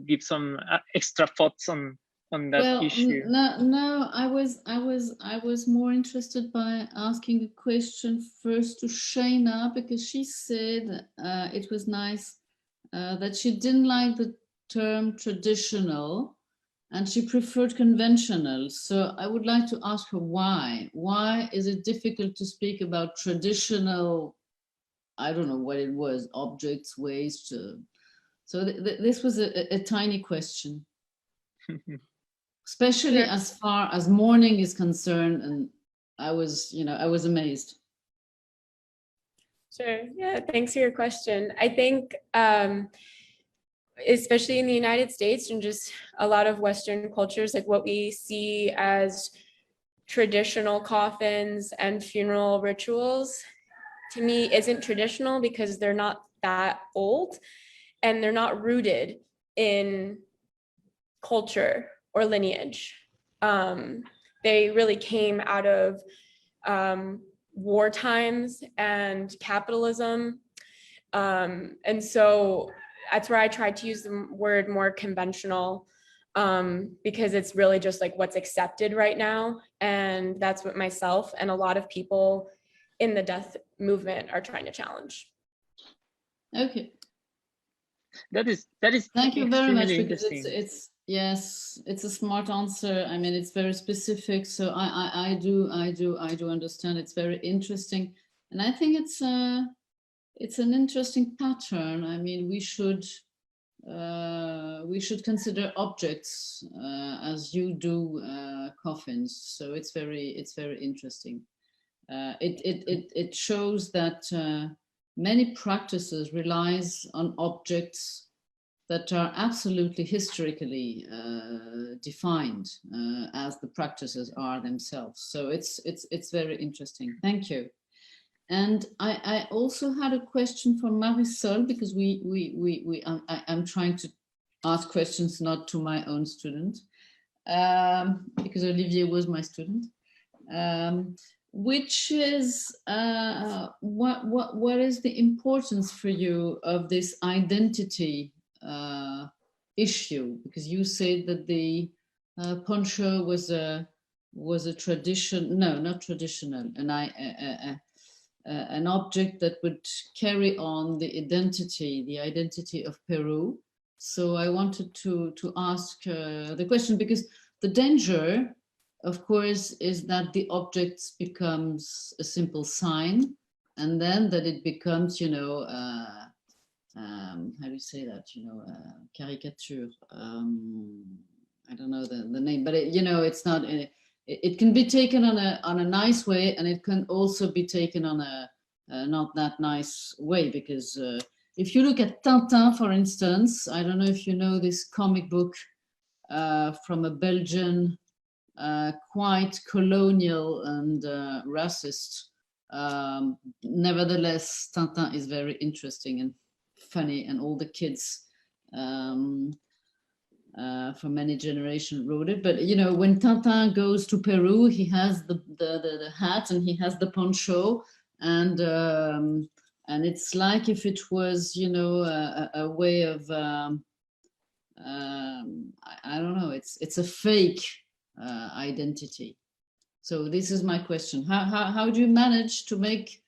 Speaker 2: give some extra thoughts on that issue.
Speaker 4: No, I was more interested by asking a question first to Shayna, because she said it was nice that she didn't like the term traditional and she preferred conventional. So I would like to ask her why. Why is it difficult to speak about traditional, I don't know what it was, objects, ways to... So this was a tiny question. Especially as far as mourning is concerned, and I was amazed.
Speaker 6: Sure. Yeah, thanks for your question. I think, especially in the United States and just a lot of Western cultures, like what we see as traditional coffins and funeral rituals, to me, isn't traditional because they're not that old and they're not rooted in culture or lineage. They really came out of war times and capitalism. And so that's where I tried to use the word more conventional, because it's really just like what's accepted right now. And that's what myself and a lot of people in the death movement are trying to challenge.
Speaker 4: Okay.
Speaker 2: That is
Speaker 4: thank you very much, because it's a smart answer. I mean, it's very specific, so I do understand. It's very interesting, and I think it's an interesting pattern. I mean, we should consider objects as you do coffins. So it's very interesting. It shows that many practices relies on objects that are absolutely historically defined as the practices are themselves. So it's very interesting. Thank you. And I also had a question for Marisol, because I'm trying to ask questions not to my own student, because Olivier was my student. Which is what is the importance for you of this identity issue? Because you said that the poncho was a tradition, no, not traditional, an object that would carry on the identity of Peru. So I wanted to ask the question, because the danger, of course, is that the object becomes a simple sign, and then that it becomes, how do you say that? Caricature. I don't know the name, but it's not. It can be taken on a nice way, and it can also be taken on a not that nice way, because if you look at Tintin, for instance, I don't know if you know this comic book from a Belgian. Quite colonial and racist. Nevertheless, Tintin is very interesting and funny, and all the kids from many generations wrote it. But when Tintin goes to Peru, he has the hat and he has the poncho, and it's like if it was a way of I don't know. It's a fake identity. So this is my question. How do you manage to make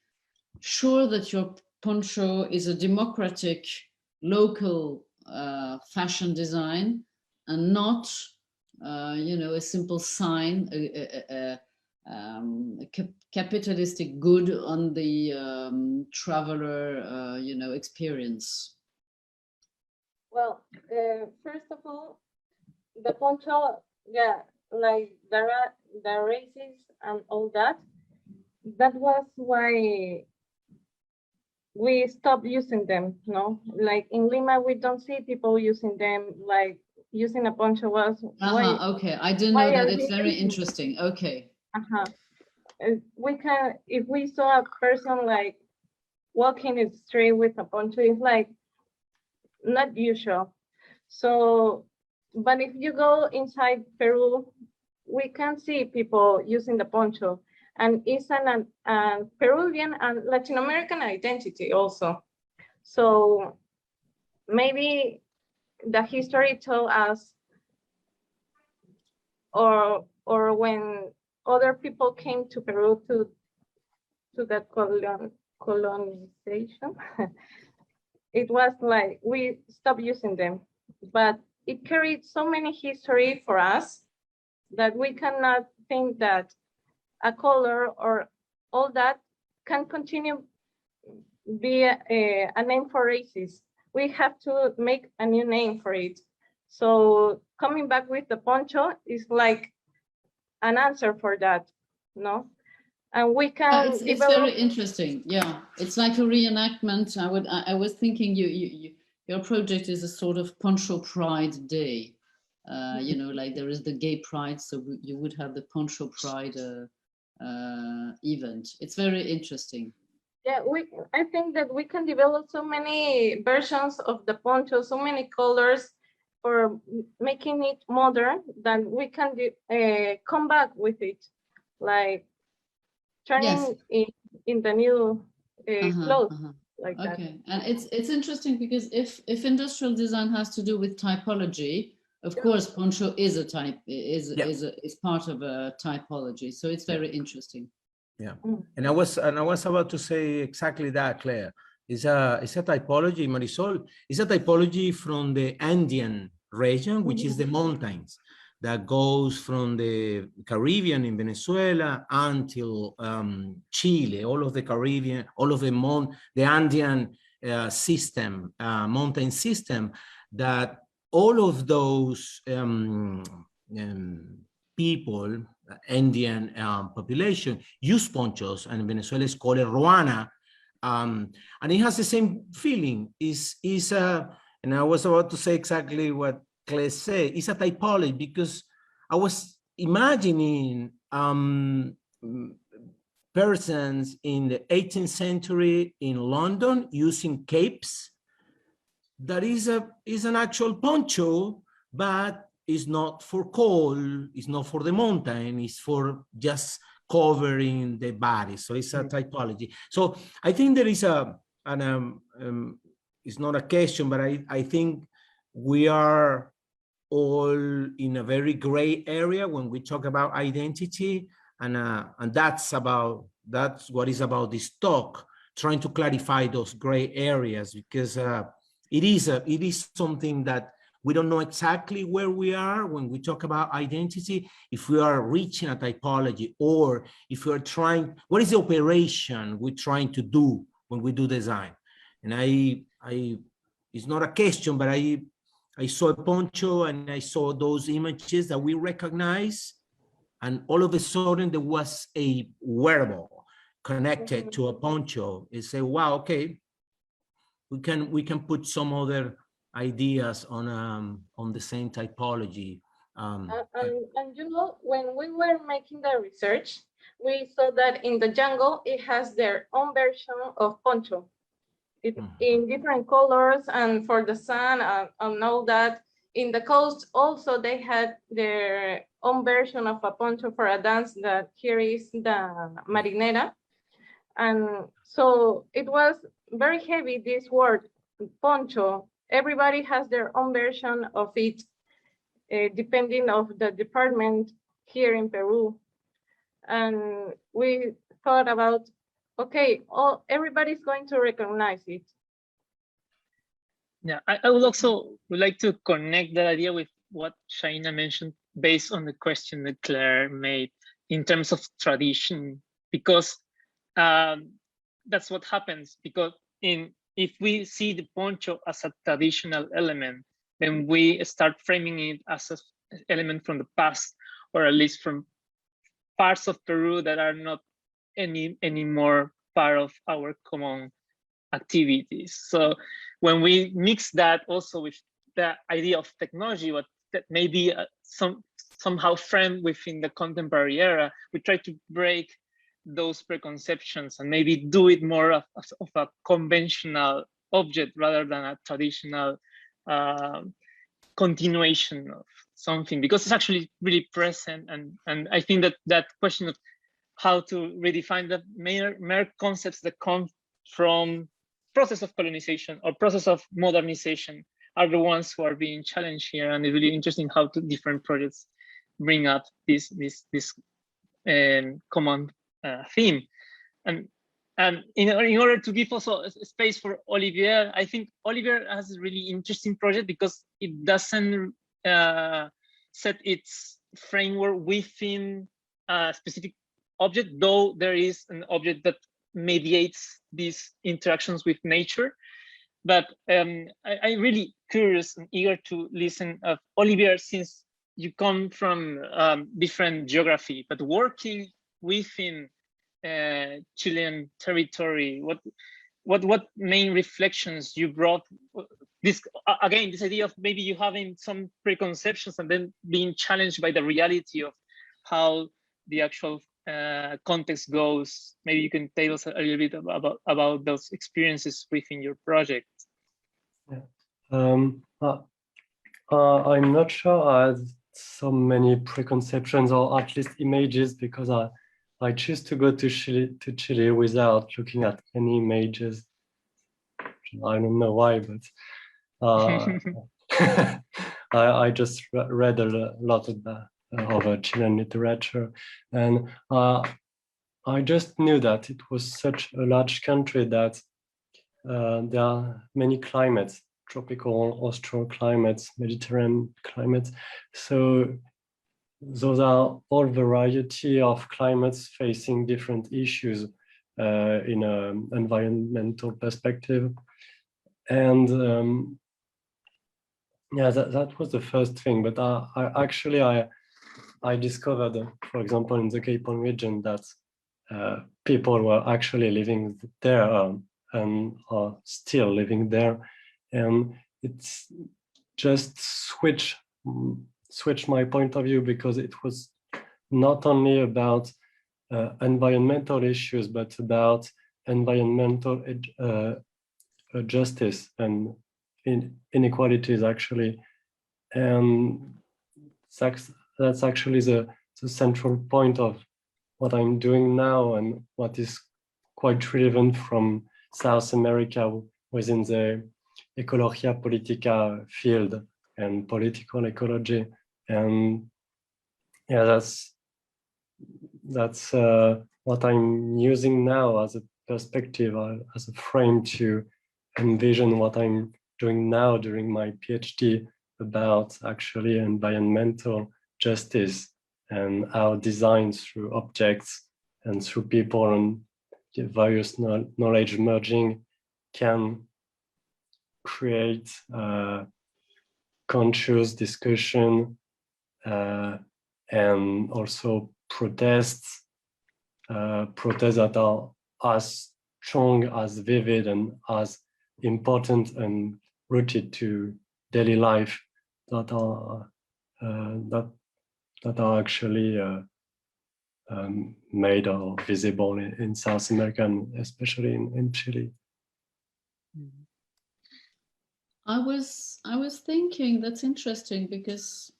Speaker 4: sure that your poncho is a democratic local fashion design and not a simple sign, a capitalistic good on the traveler experience?
Speaker 7: Well, first of all, the poncho, yeah, like the races and all that. That was why we stop using them, no? Like in Lima, we don't see people using them, like using a poncho was, why,
Speaker 4: Okay, I didn't
Speaker 7: why
Speaker 4: know
Speaker 7: are
Speaker 4: that. It's
Speaker 7: we
Speaker 4: very
Speaker 7: using it?
Speaker 4: interesting. Okay.
Speaker 7: We can, if we saw a person like walking in the street with a poncho, it's like not usual. So, but if you go inside Peru, we can see people using the poncho, and it's an Peruvian and Latin American identity also. So maybe the history told us, or when other people came to Peru to the colonization, it was like we stopped using them, but it carried so many history for us that we cannot think that a color or all that can continue be a name for races. We have to make a new name for it. So coming back with the poncho is like an answer for that, no? And we can
Speaker 4: it's very interesting. Yeah, it's like a reenactment. I was thinking your project is a sort of poncho pride day. You know, like there is the gay pride, so you would have the poncho pride event. It's very interesting.
Speaker 7: Yeah, I think that we can develop so many versions of the poncho, so many colors for making it modern, that we can come back with it, like turning in the new clothes. Like that.
Speaker 4: Okay, and it's interesting because if industrial design has to do with typology, of course, poncho is a type, is part of a typology. So it's very interesting.
Speaker 8: Yeah, and I was about to say exactly that, Claire. It's a typology, Marisol. It's a typology from the Andean region, which is the mountains that goes from the Caribbean in Venezuela until Chile. All of the Caribbean, all of the Andean system, mountain system, that all of those people, Indian population, use ponchos, and in Venezuela is called ruana, and it has the same feeling. And I was about to say exactly what Claire said. It's a typology because I was imagining persons in the 18th century in London using capes. That is an actual poncho, but it's not for cold, it's not for the mountain, it's for just covering the body. So it's a typology. So I think there is it's not a question, but I think we are all in a very gray area when we talk about identity, and that's what is about this talk, trying to clarify those gray areas, because it is something that we don't know exactly where we are when we talk about identity, if we are reaching a typology, or if we are trying, what is the operation we're trying to do when we do design. And it's not a question, but I saw a poncho and I saw those images that we recognize, and all of a sudden there was a wearable connected to a poncho. It said, wow, okay, we can put some other ideas on the same typology.
Speaker 7: And you know, when we were making the research, we saw that in the jungle, it has their own version of poncho. In different colors, and for the sun, and all that. In the coast also, they had their own version of a poncho for a dance that here is the marinera. And so it was very heavy, this word, poncho. Everybody has their own version of it, depending of the department here in Peru. And we thought about, okay, everybody's going to recognize it.
Speaker 2: Yeah, I would like to connect that idea with what Shaina mentioned based on the question that Claire made in terms of tradition, because that's what happens. Because if we see the poncho as a traditional element, then we start framing it as an element from the past, or at least from parts of Peru that are not anymore part of our common activities. So when we mix that also with the idea of technology, what that may be somehow framed within the contemporary era, we try to break those preconceptions and maybe do it more of a conventional object rather than a traditional continuation of something, because it's actually really present. And I think that question of how to redefine the mere concepts that come from process of colonization or process of modernization are the ones who are being challenged here. And it's really interesting how different projects bring up this common theme. And in order to give also a space for Olivier, I think Olivier has a really interesting project because it doesn't set its framework within a specific object, though there is an object that mediates these interactions with nature. But I'm really curious and eager to listen of Olivier, since you come from different geography, but working within Chilean territory, what main reflections you brought? This again, this idea of maybe you having some preconceptions and then being challenged by the reality of how the actual context goes. Maybe you can tell us a little bit about those experiences within your project.
Speaker 5: Yeah. I'm not sure I had so many preconceptions, or at least images, because I choose to go to Chile without looking at any images. I don't know why, but I just read a lot of Chilean literature, and I just knew that it was such a large country that there are many climates, tropical, austral climates, Mediterranean climates. So those are all variety of climates facing different issues in an environmental perspective. And yeah, that was the first thing. But I discovered, for example, in the Cape Town region, that people were actually living there and are still living there, and it's just switched my point of view, because it was not only about environmental issues, but about environmental justice and inequalities, actually. And that's actually the central point of what I'm doing now, and what is quite relevant from South America within the ecologia politica field and political ecology. And yeah, that's what I'm using now as a perspective, as a frame to envision what I'm doing now during my PhD about actually environmental justice, and how design through objects and through people and various knowledge merging can create conscious discussion and also protests that are as strong, as vivid, and as important and rooted to daily life, that are actually made or visible in South America, and especially in Chile.
Speaker 4: I was thinking that's interesting, because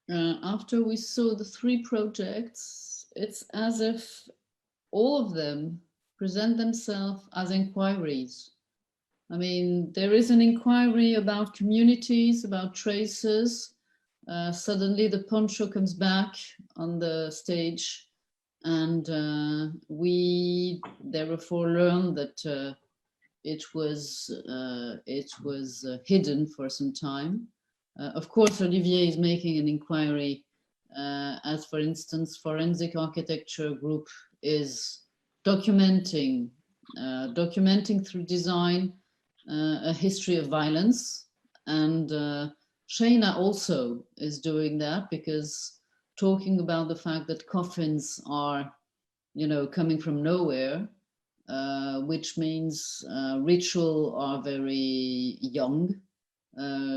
Speaker 4: after we saw the 3 projects, it's as if all of them present themselves as inquiries. I mean, there is an inquiry about communities, about traces. Suddenly the poncho comes back on the stage, and we therefore learned that it was hidden for some time. Of course, Olivier is making an inquiry, as for instance, Forensic Architecture Group is documenting through design a history of violence, and Shayna also is doing that, because talking about the fact that coffins are, coming from nowhere, which means ritual are very young.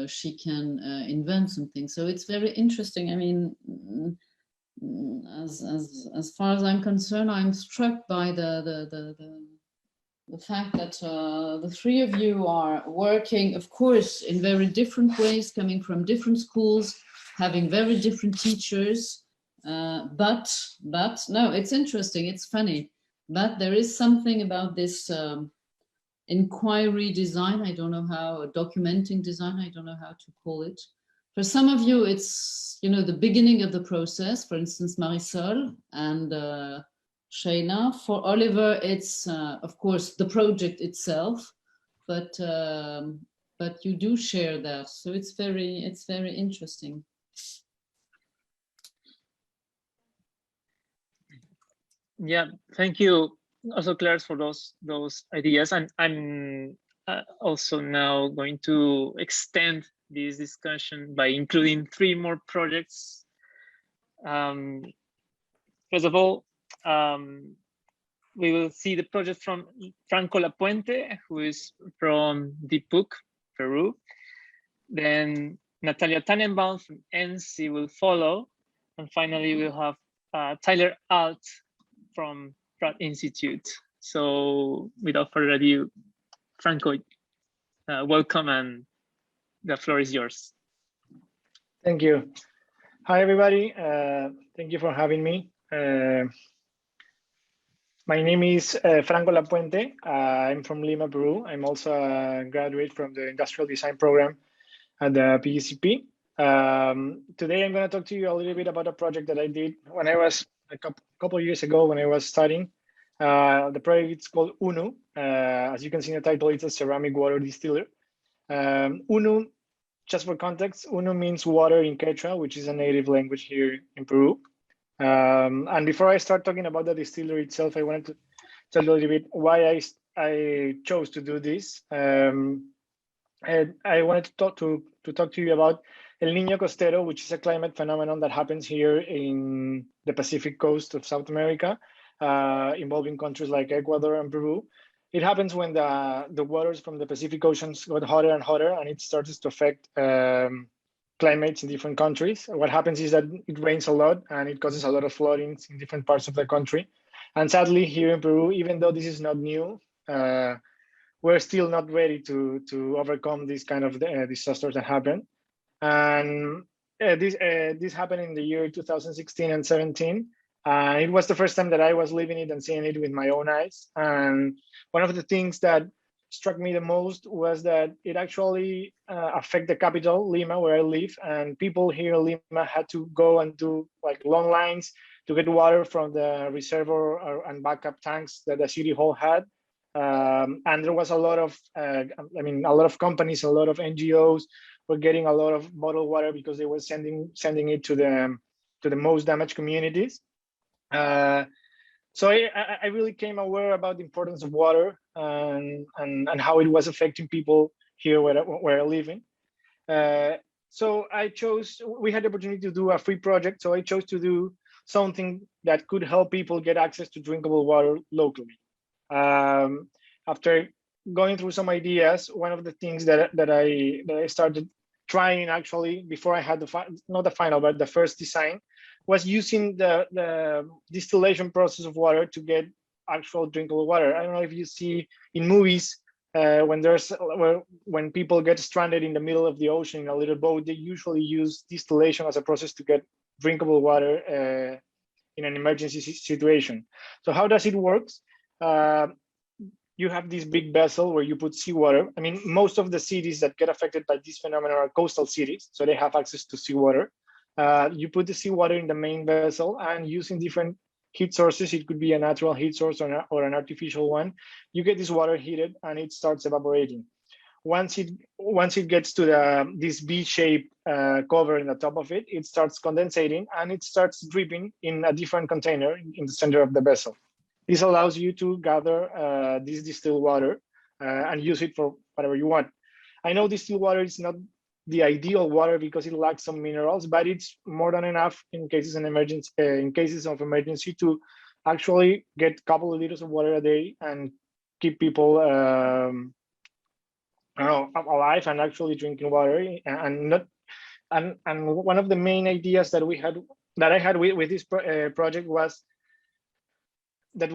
Speaker 4: She can invent something. So it's very interesting. I mean, as far as I'm concerned, I'm struck by the fact that the three of you are working, of course, in very different ways, coming from different schools, having very different teachers. But no, it's interesting. It's funny. But there is something about this inquiry design. I don't know how, documenting design. I don't know how to call it. For some of you, it's, you know, the beginning of the process. For instance, Marisol and Shayna. For Oliver, it's of course the project itself, but you do share that, so it's very interesting.
Speaker 2: Yeah, thank you also, Claire, for those ideas. And I'm also now going to extend this discussion by including 3 more projects. First of all, we will see the project from Franco Lapuente, who is from the PUC, Peru. Then Natalia Tannenbaum from ENSCI will follow. And finally, we'll have Tyler Alt from Pratt Institute. So without further ado, Franco, welcome, and the floor is yours.
Speaker 10: Thank you. Hi, everybody. Thank you for having me. My name is Franco Lapuente. I'm from Lima, Peru. I'm also a graduate from the Industrial Design program at the PUCP. Today, I'm going to talk to you a little bit about a project that I did when I was a couple of years ago when I was studying. The project is called UNU. As you can see in the title, it's a ceramic water distiller. UNU, just for context, UNU means water in Quechua, which is a native language here in Peru. And before I start talking about the distillery itself, I wanted to tell you a little bit why I chose to do this. And I wanted to talk to you about El Niño Costero, which is a climate phenomenon that happens here in the Pacific coast of South America, involving countries like Ecuador and Peru. It happens when the waters from the Pacific Oceans got hotter and hotter, and it starts to affect climates in different countries. What happens is that it rains a lot, and it causes a lot of flooding in different parts of the country. And sadly, here in Peru, even though this is not new, we're still not ready to overcome these kind of disasters that happen. And this happened in the year 2016 and 17. It was the first time that I was living it and seeing it with my own eyes. And one of the things that struck me the most was that it actually affected the capital, Lima, where I live. And people here in Lima had to go and do like long lines to get water from the reservoir and backup tanks that the city hall had. And there was a lot of, a lot of companies, a lot of NGOs were getting a lot of bottled water because they were sending it to the most damaged communities. So I really came aware about the importance of water and how it was affecting people here where I live in. So we had the opportunity to do a free project. So I chose to do something that could help people get access to drinkable water locally. After going through some ideas, one of the things that I started trying actually before I had not the final, but the first design, was using the distillation process of water to get actual drinkable water. I don't know if you see in movies when people get stranded in the middle of the ocean in a little boat, they usually use distillation as a process to get drinkable water in an emergency situation. So how does it work? You have this big vessel where you put seawater. I mean, most of the cities that get affected by this phenomenon are coastal cities, so they have access to seawater. You put the seawater in the main vessel, and using different heat sources, it could be a natural heat source or an artificial one, you get this water heated and it starts evaporating. Once it gets to this V-shaped cover in the top of it, it starts condensating and it starts dripping in a different container in the center of the vessel. This allows you to gather this distilled water and use it for whatever you want. I know distilled water is not the ideal water because it lacks some minerals, but it's more than enough in cases of emergency to actually get a couple of liters of water a day and keep people I don't know, alive and actually drinking water, and not and one of the main ideas that I had with this project was that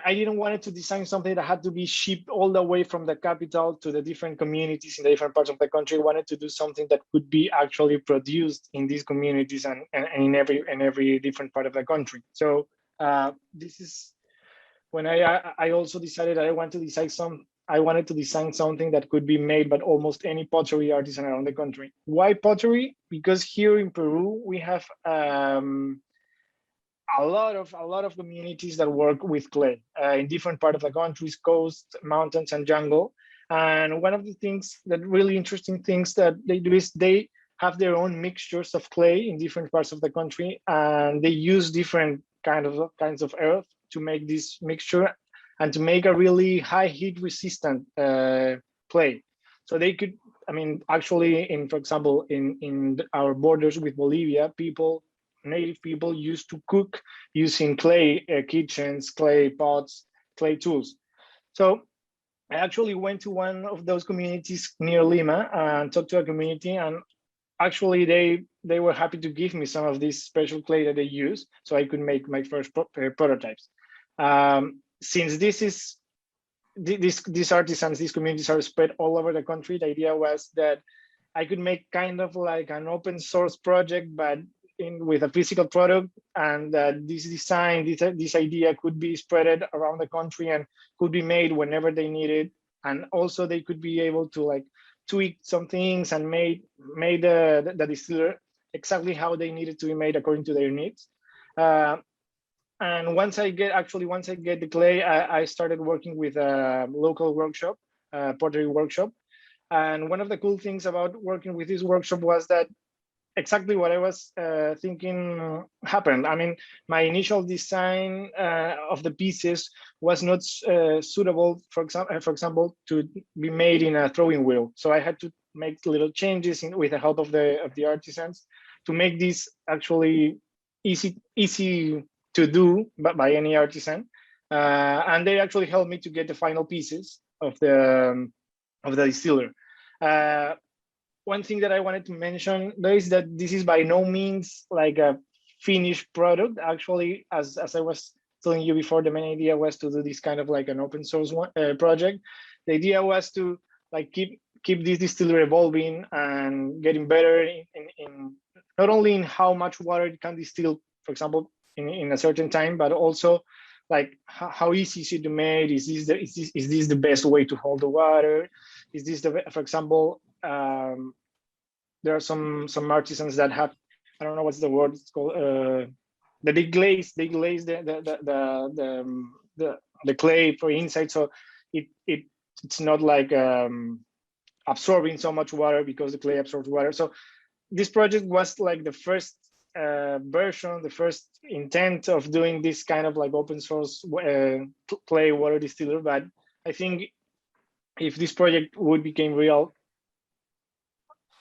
Speaker 10: I didn't want it to design something that had to be shipped all the way from the capital to the different communities in the different parts of the country. I wanted to do something that could be actually produced in these communities and in every different part of the country. So this is when I also decided that I wanted to design something that could be made by almost any pottery artisan around the country. Why pottery? Because here in Peru we have a lot of communities that work with clay in different parts of the countries, coast, mountains, and jungle. And one of the things that really interesting things that they do is they have their own mixtures of clay in different parts of the country, and they use different kinds of earth to make this mixture and to make a really high heat resistant clay. So they could, I mean, actually, for example, in our borders with Bolivia, native people used to cook using clay kitchens, clay pots, clay tools. So I actually went to one of those communities near Lima and talked to a community, and actually they were happy to give me some of this special clay that they use so I could make my first prototypes. Since these artisans, these communities are spread all over the country, the idea was that I could make kind of like an open source project, but with a physical product, and this design, this idea could be spread around the country and could be made whenever they need it. And also they could be able to like tweak some things and made the distiller exactly how they needed to be made according to their needs. And once I get the clay, I started working with a local workshop, pottery workshop. And one of the cool things about working with this workshop was that exactly what I was thinking happened. I mean, my initial design of the pieces was not suitable, for example, to be made in a throwing wheel. So I had to make little changes with the help of the artisans to make this actually easy to do by any artisan. And they actually helped me to get the final pieces of the distiller. One thing that I wanted to mention though is that this is by no means like a finished product. Actually, as I was telling you before, the main idea was to do this kind of like an open source project. The idea was to like keep this distiller evolving and getting better in not only in how much water it can distill, for example, in a certain time, but also like how easy is it to make? Is this the best way to hold the water? Is this for example, there are some artisans that have, I don't know what's the word it's called, that they glaze the clay for inside, so it's not like absorbing so much water because the clay absorbs water. So this project was like the first version, the first intent of doing this kind of like open source clay water distiller. But I think if this project would become real,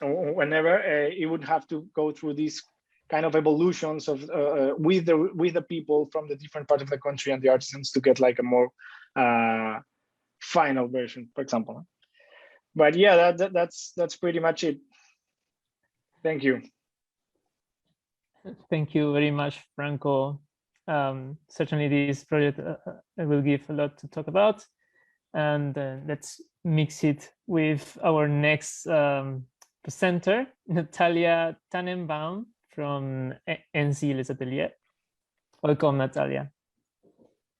Speaker 10: whenever it would have to go through these kind of evolutions of with the people from the different parts of the country and the artisans to get like a more final version, for example. But yeah, that's pretty much it. Thank you.
Speaker 2: Thank you very much, Franco. Certainly this project will give a lot to talk about, and let's mix it with our next presenter, Natalia Tannenbaum from ENSCI Les Ateliers. Welcome, Natalia.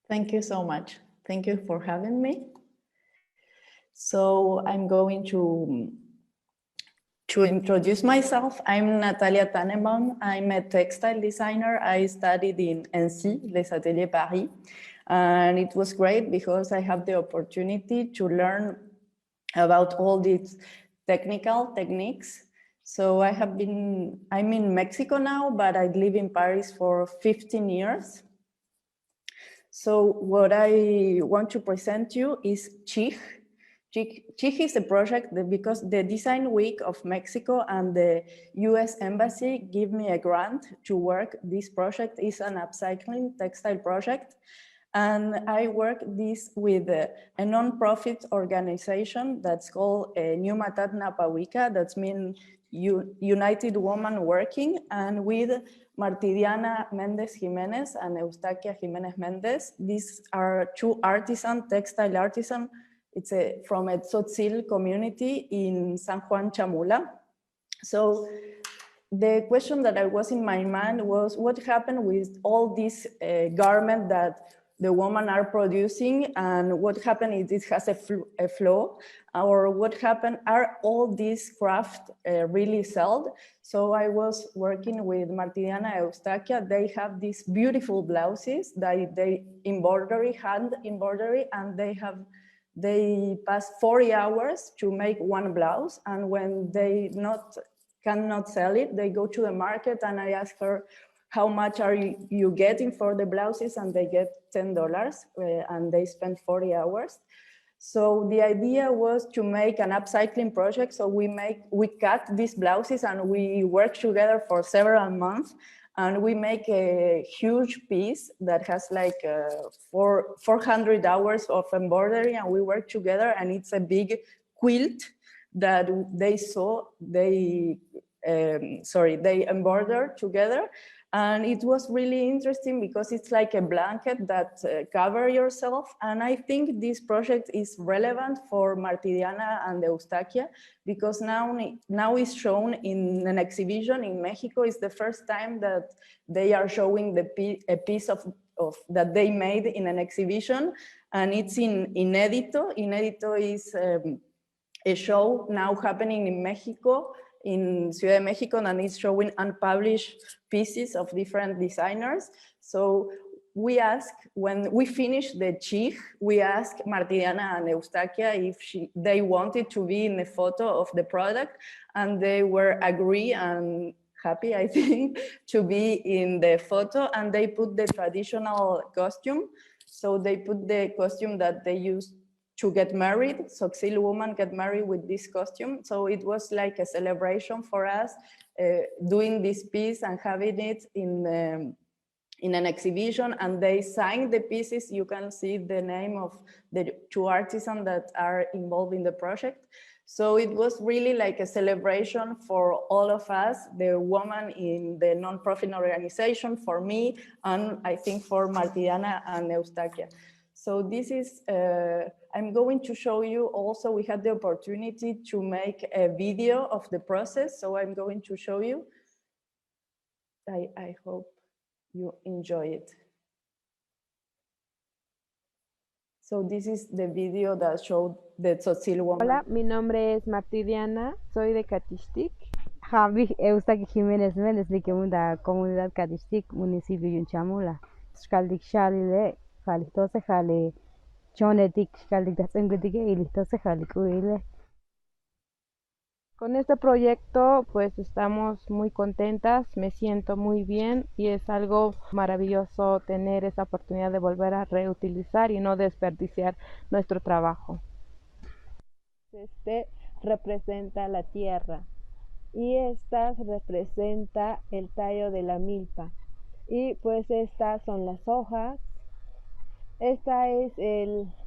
Speaker 11: Thank you so much. Thank you for having me. So I'm going to introduce myself. I'm Natalia Tannenbaum. I'm a textile designer. I studied in ENSCI Les Ateliers Paris. And it was great because I have the opportunity to learn about all these technical techniques. So I'm in Mexico now, but I live in Paris for 15 years. So what I want to present you is CHIG. CHIG is a project that because the Design Week of Mexico and the US Embassy give me a grant to work. This project is an upcycling textile project. And I work this with a non-profit organization that's called Nyumatat Napawika, that's mean United Women Working, and with Martidiana Mendez Jimenez and Eustaquia Jimenez Mendez. These are two artisan, textile artisan. It's from a Tzotzil community in San Juan Chamula. So the question that I was in my mind was what happened with all these garments that the women are producing, and what happened if it has a flaw, or what happened, are all these crafts really sold? So I was working with Martidiana Eustaquia. They have these beautiful blouses that they embroidery, hand embroidery, and they pass 40 hours to make one blouse. And when they cannot sell it, they go to the market, and I ask her, how much are you getting for the blouses? And they get $10, and they spend 40 hours. So the idea was to make an upcycling project. So we cut these blouses and we work together for several months, and we make a huge piece that has like 400 hours of embroidery, and we work together, and it's a big quilt that they embroider together. And it was really interesting because it's like a blanket that cover yourself. And I think this project is relevant for Martidiana and Eustaquia because now it's shown in an exhibition in Mexico. It's the first time that they are showing a piece of that they made in an exhibition, and it's in Inédito. Inédito is a show now happening in Mexico, in Ciudad de Mexico, and it's showing unpublished pieces of different designers. So we asked, when we finished the CHIG, we asked Martidiana and Eustaquia if they wanted to be in the photo of the product, and they were agree and happy, I think, to be in the photo, and they put the traditional costume. So they put the costume that they used to get married. Tzotzil women get married with this costume. So it was like a celebration for us, doing this piece and having it in an exhibition, and they signed the pieces. You can see the name of the two artisans that are involved in the project. So it was really like a celebration for all of us, the women in the nonprofit organization, for me, and I think for Martidiana and Eustaquia. So this is, I'm going to show you also, we had the opportunity to make a video of the process. So I'm going to show you. I hope you enjoy it. So this is the video that showed the Tzotzil woman.
Speaker 12: Hola, mi nombre es Martidiana, soy de Catixtic. Javi Eustaquia Jiménez Méndez, de la comunidad Catixtic, municipio Yunchamula. Xcaldic Xalile, Jalistose Jale, Chonetic, Xcaldic Datzenguitique y Listose Jalicuile. Con este proyecto pues estamos muy contentas, me siento muy bien y es algo maravilloso tener esa oportunidad de volver a reutilizar y no desperdiciar nuestro trabajo. Este representa la tierra y esta representa el tallo de la milpa y pues estas son las hojas. Esta es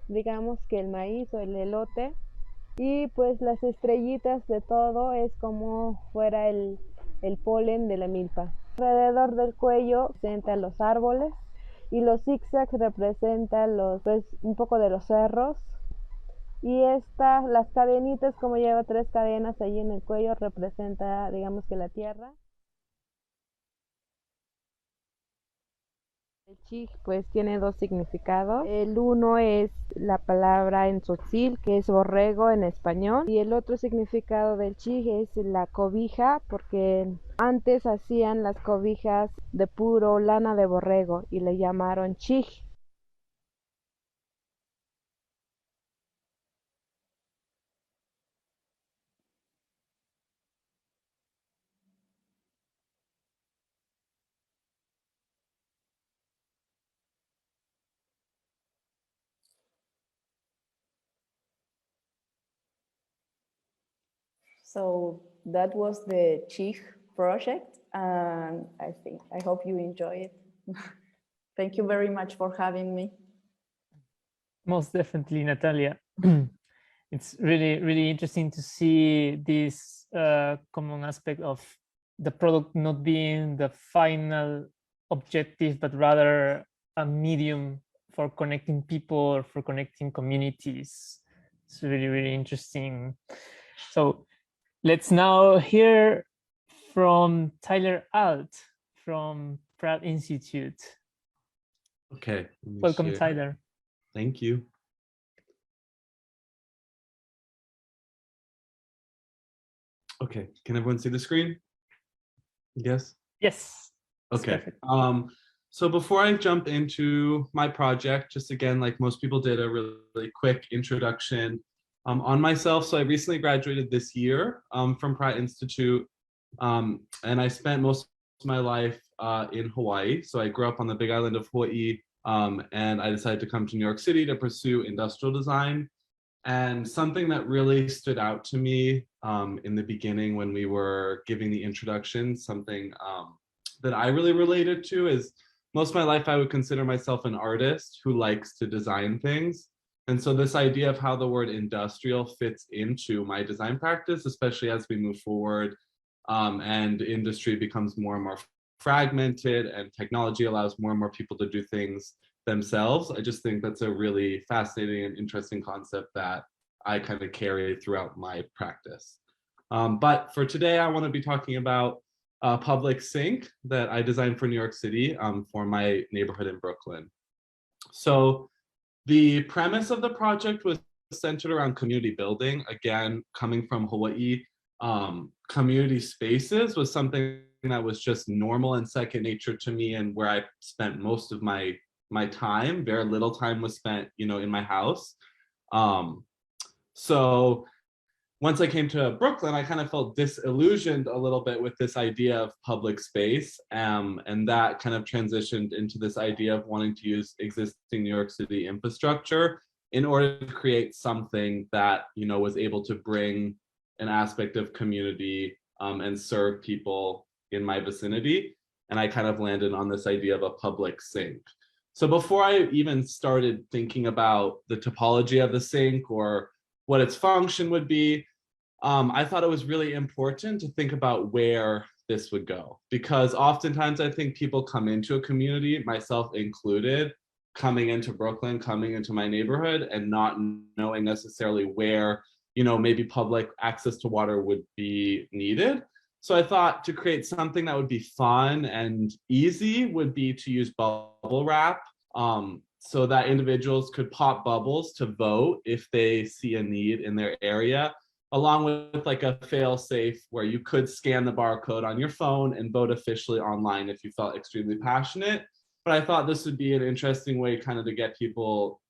Speaker 12: digamos que el maíz o el elote. Y pues las estrellitas de todo es como fuera el polen de la milpa. Alrededor del cuello representan los árboles y los zigzags representan un poco de los cerros. Y las cadenitas, como lleva 3 cadenas ahí en el cuello, representa, digamos que la tierra. El chig pues tiene 2 significados. El uno es la palabra en tzotzil, que es borrego en español, y el otro significado del chig es la cobija, porque antes hacían las cobijas de puro lana de borrego y le llamaron chig.
Speaker 11: So that was the CHIG project, and I hope you enjoy it. Thank you very much for having me.
Speaker 2: Most definitely, Natalia. It's really, really interesting to see this common aspect of the product not being the final objective, but rather a medium for connecting people or for connecting communities. It's really, really interesting. So let's now hear from Tyler Alt from Pratt Institute.
Speaker 13: Okay.
Speaker 2: Welcome, Tyler.
Speaker 13: Thank you. Okay, can everyone see the screen? Yes?
Speaker 2: Yes.
Speaker 13: Okay. So before I jump into my project, just again, like most people did, a really quick introduction on myself. So I recently graduated this year from Pratt Institute, and I spent most of my life in Hawaii. So I grew up on the big island of Hawaii, and I decided to come to New York City to pursue industrial design. And something that really stood out to me in the beginning when we were giving the introduction, something that I really related to is most of my life I would consider myself an artist who likes to design things. And so this idea of how the word industrial fits into my design practice, especially as we move forward and industry becomes more and more fragmented and technology allows more and more people to do things themselves. I just think that's a really fascinating and interesting concept that I kind of carry throughout my practice. But for today, I want to be talking about a public sink that I designed for New York City for my neighborhood in Brooklyn. So the premise of the project was centered around community building. Again, coming from Hawaii, community spaces was something that was just normal and second nature to me, and where I spent most of my time. Very little time was spent, in my house. So once I came to Brooklyn, I kind of felt disillusioned a little bit with this idea of public space, and that kind of transitioned into this idea of wanting to use existing New York City infrastructure in order to create something that, was able to bring an aspect of community and serve people in my vicinity. And I kind of landed on this idea of a public sink. So before I even started thinking about the topology of the sink or what its function would be, I thought it was really important to think about where this would go, because oftentimes I think people come into a community, myself included, coming into Brooklyn, coming into my neighborhood, and not knowing necessarily where, maybe public access to water would be needed. So I thought to create something that would be fun and easy would be to use bubble wrap, so that individuals could pop bubbles to vote if they see a need in their area, along with like a fail safe where you could scan the barcode on your phone and vote officially online if you felt extremely passionate. But I thought this would be an interesting way kind of to get people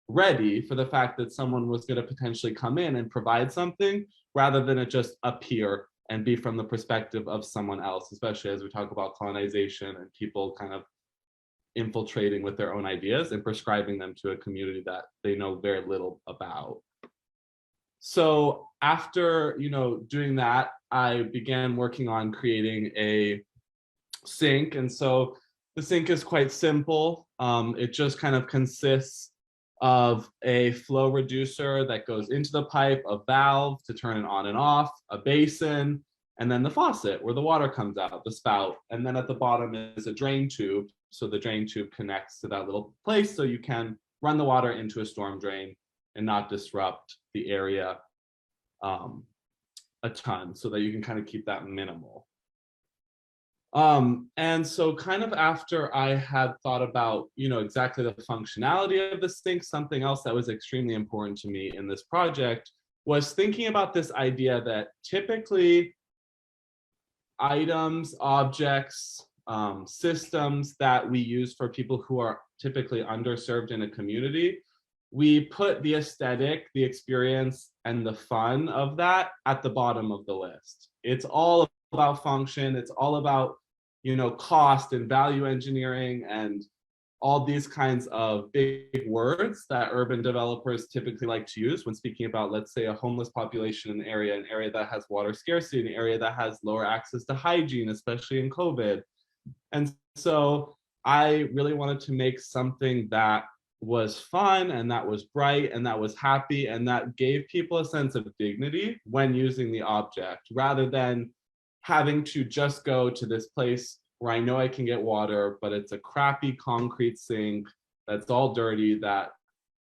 Speaker 13: ready for the fact that someone was going to potentially come in and provide something rather than it just appear and be from the perspective of someone else, especially as we talk about colonization and people kind of infiltrating with their own ideas and prescribing them to a community that they know very little about. So after, doing that, I began working on creating a sink. And so the sink is quite simple. It just kind of consists of a flow reducer that goes into the pipe, a valve to turn it on and off, a basin, and then the faucet where the water comes out, the spout. And then at the bottom is a drain tube. So the drain tube connects to that little place so you can run the water into a storm drain and not disrupt the area a ton, so that you can kind of keep that minimal. And so kind of after I had thought about, exactly the functionality of the sink, something else that was extremely important to me in this project was thinking about this idea that typically items, objects, systems that we use for people who are typically underserved in a community, we put the aesthetic, the experience, and the fun of that at the bottom of the list. It's all about function. It's all about, cost and value engineering and all these kinds of big words that urban developers typically like to use when speaking about, let's say, a homeless population in an area that has water scarcity, an area that has lower access to hygiene, especially in COVID. And so I really wanted to make something that was fun and that was bright and that was happy and that gave people a sense of dignity when using the object, rather than having to just go to this place where I know I can get water, but it's a crappy concrete sink that's all dirty, that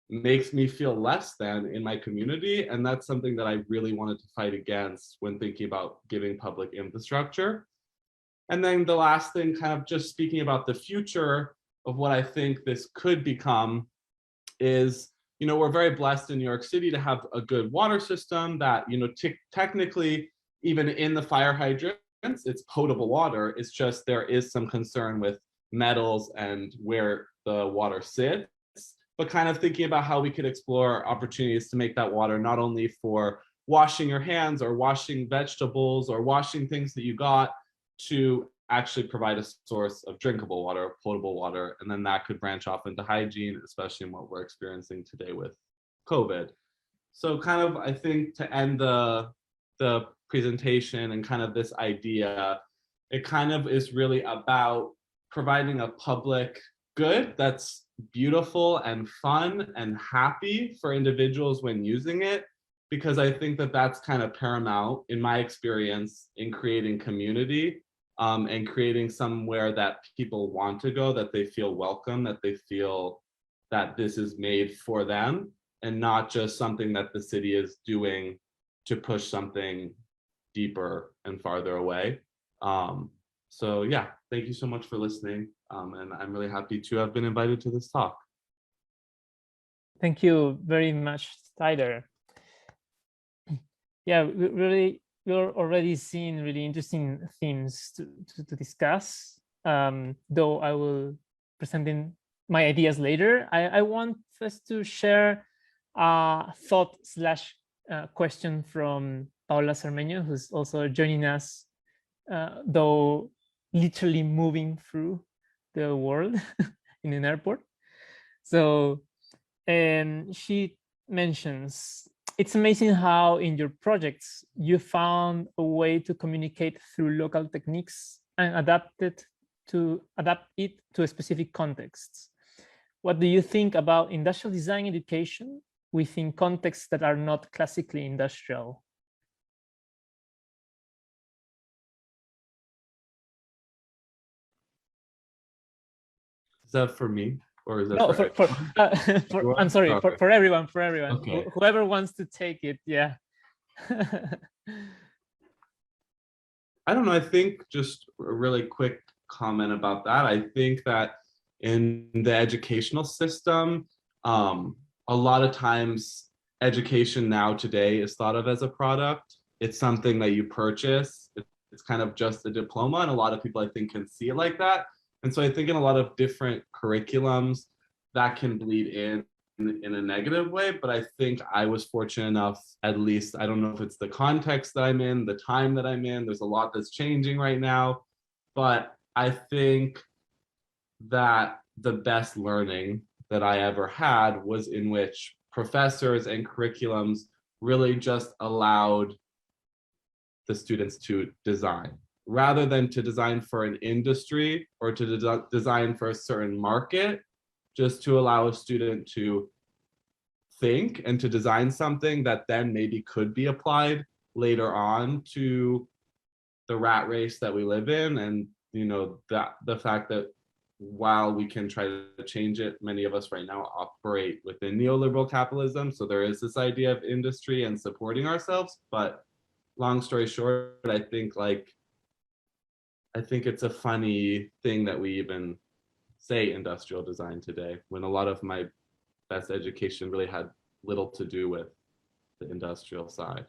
Speaker 13: makes me feel less than in my community. And that's something that I really wanted to fight against when thinking about giving public infrastructure. And then the last thing, kind of just speaking about the future of what I think this could become, is, you know, we're very blessed in New York City to have a good water system that, you know, technically, even in the fire hydrants, it's potable water. It's just there is some concern with metals and where the water sits, but kind of thinking about how we could explore opportunities to make that water not only for washing your hands or washing vegetables or washing things that you got, to actually provide a source of drinkable water, potable water, and then that could branch off into hygiene, especially in what we're experiencing today with COVID. So kind of, I think, to end the presentation and kind of this idea, it kind of is really about providing a public good that's beautiful and fun and happy for individuals when using it, because I think that that's kind of paramount in my experience in creating community, and creating somewhere that people want to go, that they feel welcome, that they feel that this is made for them and not just something that the city is doing to push something deeper and farther away. So yeah, thank you so much for listening. And I'm really happy to have been invited to this talk.
Speaker 2: Thank you very much, Tyler. Yeah, we're already seeing really interesting themes to discuss, though I will present in my ideas later. I want first to share a thought slash question from Paula Cermeño, who's also joining us, though literally moving through the world in an airport. So, and she mentions, it's amazing how in your projects you found a way to communicate through local techniques and adapt it to a specific context. What do you think about industrial design education within contexts that are not classically industrial?
Speaker 13: Is that for me? Or is that
Speaker 2: no, I'm sorry, for everyone,
Speaker 13: okay.
Speaker 2: Whoever wants to take it, yeah.
Speaker 13: I don't know, I think just a really quick comment about that. I think that in the educational system, a lot of times education now today is thought of as a product. It's something that you purchase. It's kind of just a diploma, and a lot of people I think can see it like that. And so I think in a lot of different curriculums that can bleed in a negative way, but I think I was fortunate enough, at least, I don't know if it's the context that I'm in, the time that I'm in, there's a lot that's changing right now, but I think that the best learning that I ever had was in which professors and curriculums really just allowed the students to design, rather than to design for an industry or to design for a certain market, just to allow a student to think and to design something that then maybe could be applied later on to the rat race that we live in. And, you know, that the fact that while we can try to change it, many of us right now operate within neoliberal capitalism. So there is this idea of industry and supporting ourselves. But long story short, I think it's a funny thing that we even say industrial design today, when a lot of my best education really had little to do with the industrial side.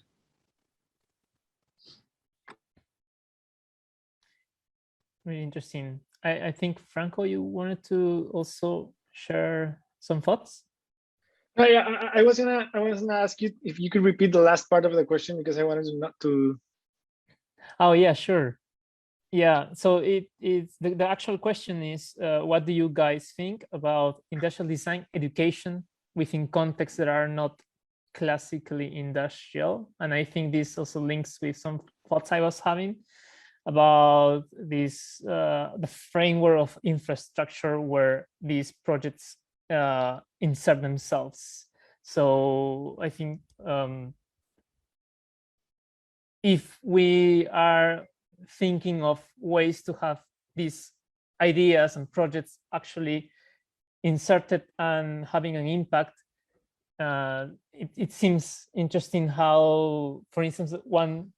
Speaker 2: Really interesting. I think, Franco, you wanted to also share some thoughts?
Speaker 10: Oh, yeah, I was gonna ask you if you could repeat the last part of the question, because I wanted to not to.
Speaker 2: Oh yeah, sure. Yeah, so it's the actual question is, what do you guys think about industrial design education within contexts that are not classically industrial? And I think this also links with some thoughts I was having about this, the framework of infrastructure where these projects insert themselves. So I think if we are thinking of ways to have these ideas and projects actually inserted and having an impact, it seems interesting how, for instance, one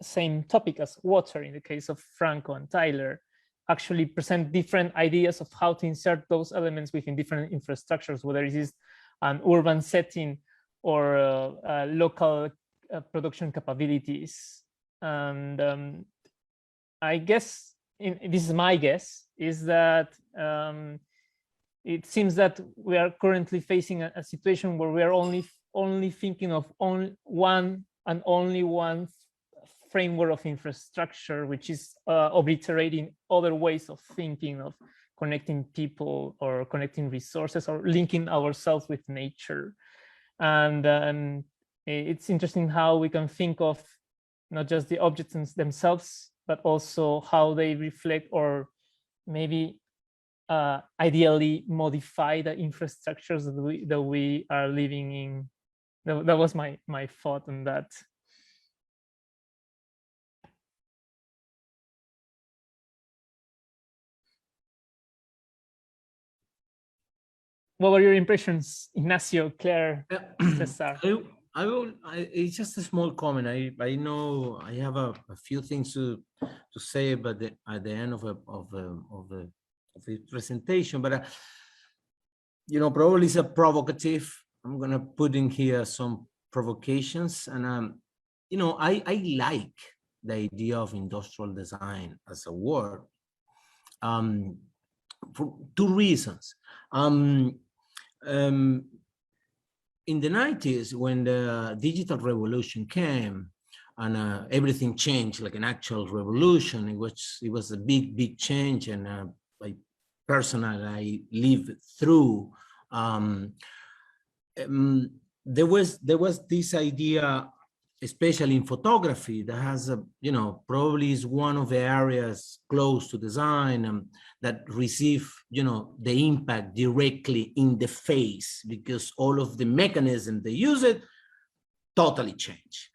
Speaker 2: same topic as water in the case of Franco and Tyler actually present different ideas of how to insert those elements within different infrastructures, whether it is an urban setting or local production capabilities. And I guess, this is my guess, is that it seems that we are currently facing a situation where we are only thinking of one framework of infrastructure, which is obliterating other ways of thinking, of connecting people or connecting resources or linking ourselves with nature. And it's interesting how we can think of not just the objects themselves, but also how they reflect or maybe ideally modify the infrastructures that we are living in. That was my thought on that. What were your impressions, Ignacio, Claire, Cesar?
Speaker 8: It's just a small comment. I know I have a few things to say, but at the end of the presentation, but probably it's a provocative. I'm gonna put in here some provocations, and I like the idea of industrial design as a word for two reasons. In the 90s, when the digital revolution came and everything changed like an actual revolution, it was a big change, and I personally lived through. There was this idea, especially in photography, that has probably is one of the areas close to design that receive the impact directly in the face, because all of the mechanisms they use it totally change.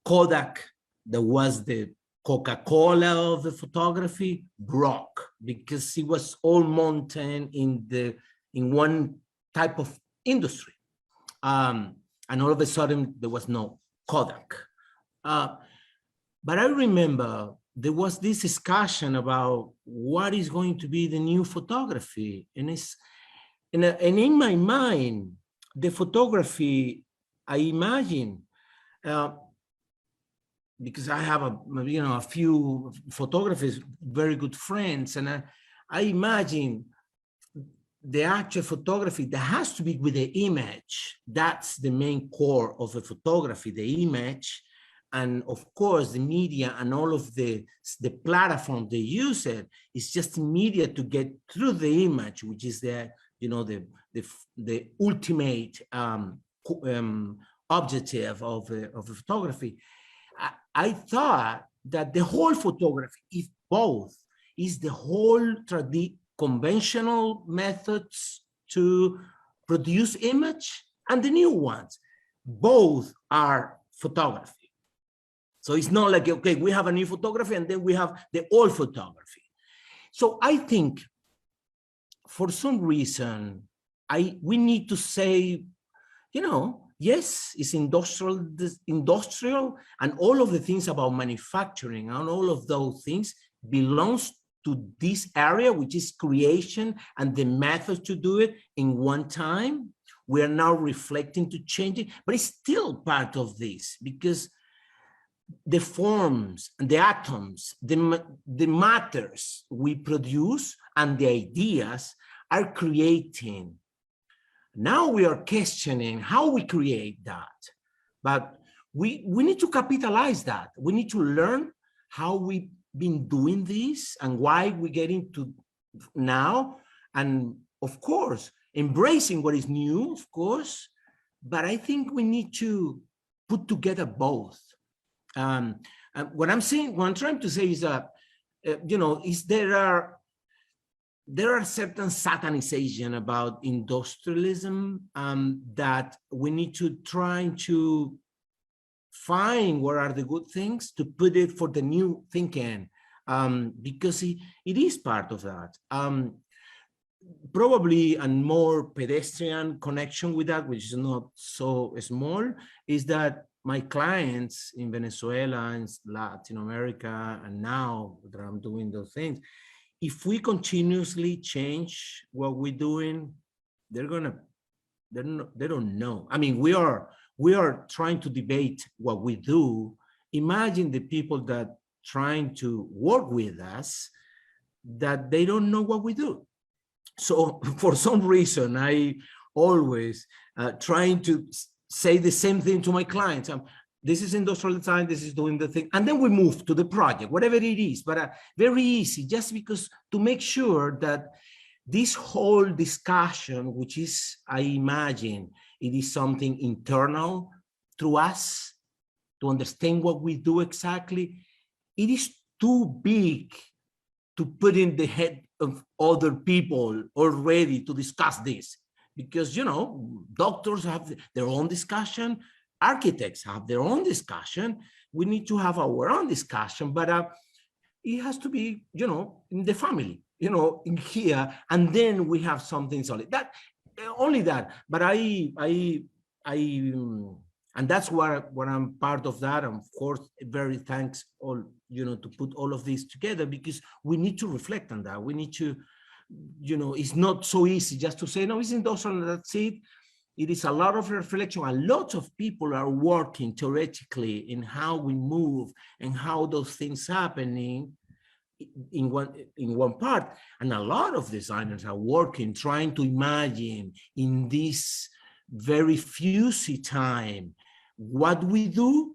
Speaker 8: Kodak, that was the Coca-Cola of the photography, broke because it was all mounted in one type of industry, and all of a sudden there was no Kodak. But I remember there was this discussion about what is going to be the new photography, and in my mind, the photography I imagine, because I have a few photographers, very good friends, and I imagine the actual photography that has to be with the image. That's the main core of the photography, the image. And of course, the media and all of the platform they use it is just media to get through the image, which is the ultimate objective of photography. I thought that the whole photography, if both, is the whole conventional methods to produce image and the new ones. Both are photography. So it's not like, okay, we have a new photography and then we have the old photography. So I think for some reason, we need to say, yes, it's industrial, and all of the things about manufacturing and all of those things belongs to this area, which is creation and the method to do it in one time. We are now reflecting to change it, but it's still part of this, because the forms, the atoms, the matters we produce and the ideas are creating. Now we are questioning how we create that, but we need to capitalize that. We need to learn how we been doing this and why we get into now. And of course, embracing what is new, of course, but I think we need to put together both. What I'm saying, what I'm trying to say is that, there are certain satanization about industrialism that we need to try to find what are the good things to put it for the new thinking, because it is part of that. Probably a more pedestrian connection with that, which is not so small, is that my clients in Venezuela and Latin America, and now that I'm doing those things, if we continuously change what we're doing, they don't know. I mean, we are trying to debate what we do. Imagine the people that trying to work with us, that they don't know what we do. So for some reason, I always trying to say the same thing to my clients. This is industrial design, this is doing the thing. And then we move to the project, whatever it is, but very easy, just because to make sure that this whole discussion, which is, I imagine, it is something internal to us to understand what we do exactly. It is too big to put in the head of other people already to discuss this, because, doctors have their own discussion, architects have their own discussion. We need to have our own discussion, but it has to be, in the family, in here, and then we have something solid. That only that. But and that's what I'm part of that. And of course, very thanks all, to put all of this together, because we need to reflect on that. We need to, it's not so easy just to say, no, it's industrial and that's it. It is a lot of reflection, and lots of people are working theoretically in how we move and how those things happening in one part. And a lot of designers are working, trying to imagine in this very fuzzy time, what we do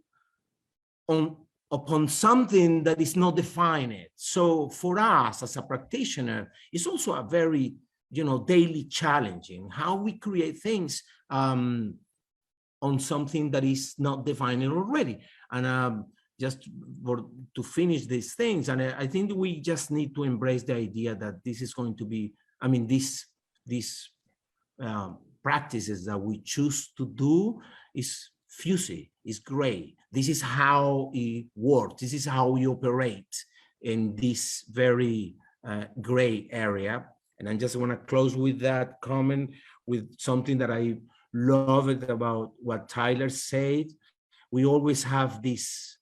Speaker 8: upon something that is not defined. So for us as a practitioner, it's also a very, daily challenging how we create things on something that is not defined already. And just to finish these things, and I think we just need to embrace the idea that this is going to be, these practices that we choose to do is fuzzy, is gray. This is how it works. This is how we operate in this very gray area. And I just want to close with that comment, with something that I love about what Tyler said. We always have this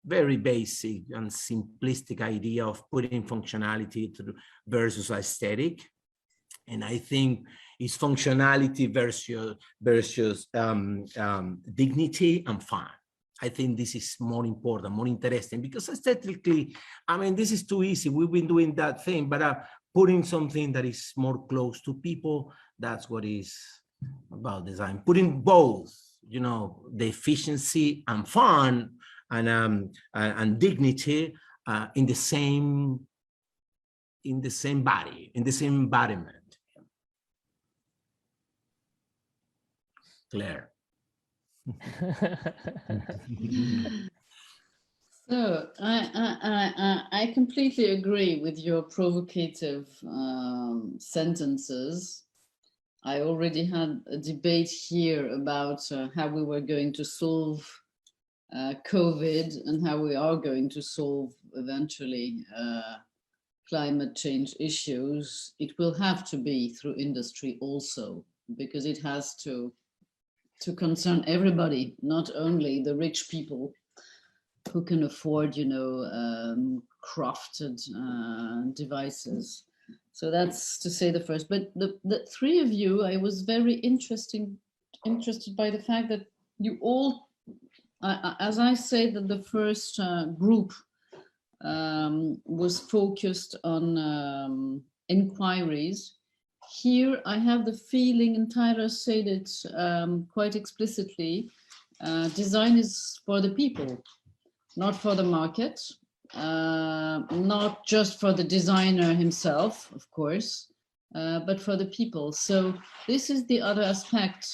Speaker 8: very basic and simplistic idea of putting functionality versus aesthetic. And I think it's functionality versus dignity and fun. I think this is more important, more interesting, because aesthetically, this is too easy. We've been doing that thing, but putting something that is more close to people, that's what is about design. Putting both, the efficiency and fun and dignity in the same body, in the same embodiment. Claire.
Speaker 4: So I completely agree with your provocative sentences. I already had a debate here about how we were going to solve COVID and how we are going to solve eventually climate change issues. It will have to be through industry also, because it has to concern everybody, not only the rich people who can afford, crafted devices. So that's to say the first. But the three of you, I was very interested by the fact that you all, as I said, that the first group was focused on inquiries. Here, I have the feeling, and Tyler said it quite explicitly, design is for the people, not for the market. not just for the designer himself, of course, but for the people. So this is the other aspect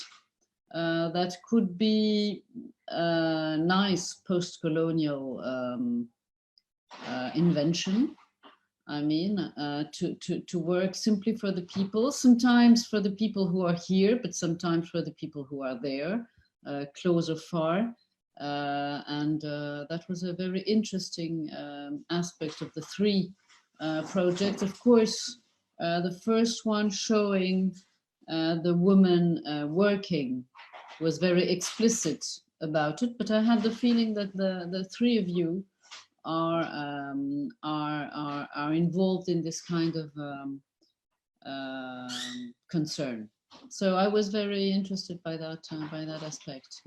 Speaker 4: that could be a nice post-colonial invention. I mean, to work simply for the people, sometimes for the people who are here, but sometimes for the people who are there, close or far. And that was a very interesting aspect of the three projects. Of course, the first one showing the woman working was very explicit about it, but I had the feeling that the three of you are involved in this kind of concern. So I was very interested by that aspect.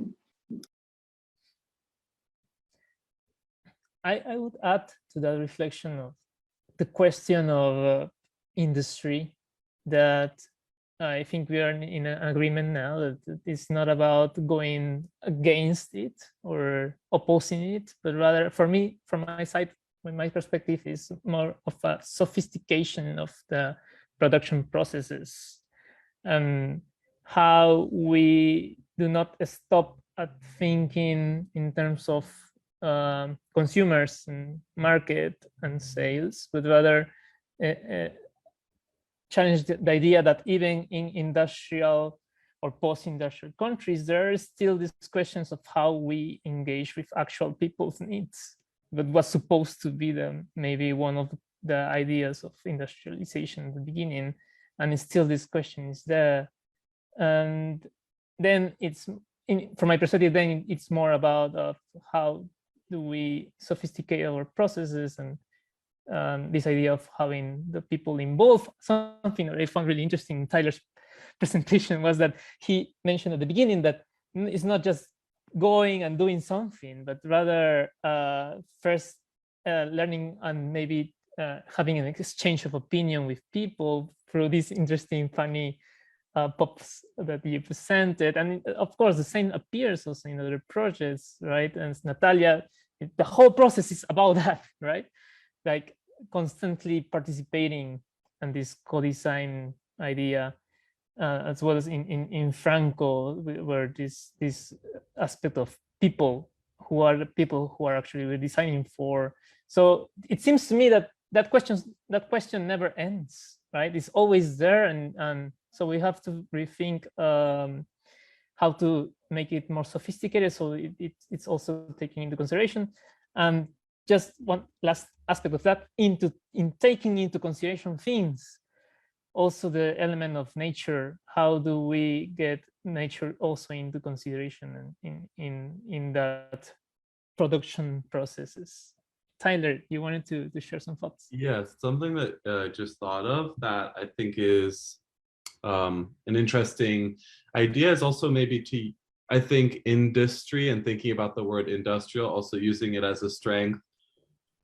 Speaker 2: I would add to that reflection of the question of industry, that I think we are in an agreement now that it's not about going against it or opposing it, but rather, for me, from my side, from my perspective, is more of a sophistication of the production processes, and how we do not stop at thinking in terms of consumers and market and sales, but rather challenge the idea that even in industrial or post-industrial countries, there are still these questions of how we engage with actual people's needs. But was supposed to be maybe one of the ideas of industrialization at the beginning, and still this question is there. And then it's, from my perspective, then it's more about how do we sophisticate our processes, and this idea of having the people involved. Something that I found really interesting in Tyler's presentation was that he mentioned at the beginning that it's not just going and doing something, but rather first learning and maybe having an exchange of opinion with people through these interesting, funny pops that you presented. And of course, the same appears also in other projects, right? And Natalia, the whole process is about that, right? Like constantly participating in this co-design idea, as well as in Franco, where this aspect of people who are the people who are actually designing for. So it seems to me that question never ends, right? It's always there, and so we have to rethink how to make it more sophisticated, so it's also taking into consideration. And just one last aspect of that, in taking into consideration things, also the element of nature. How do we get nature also into consideration in that production processes? Tyler, you wanted to share some thoughts?
Speaker 13: Yes, something that I just thought of that I think is an interesting idea is also maybe to, I think, industry, and thinking about the word industrial, also using it as a strength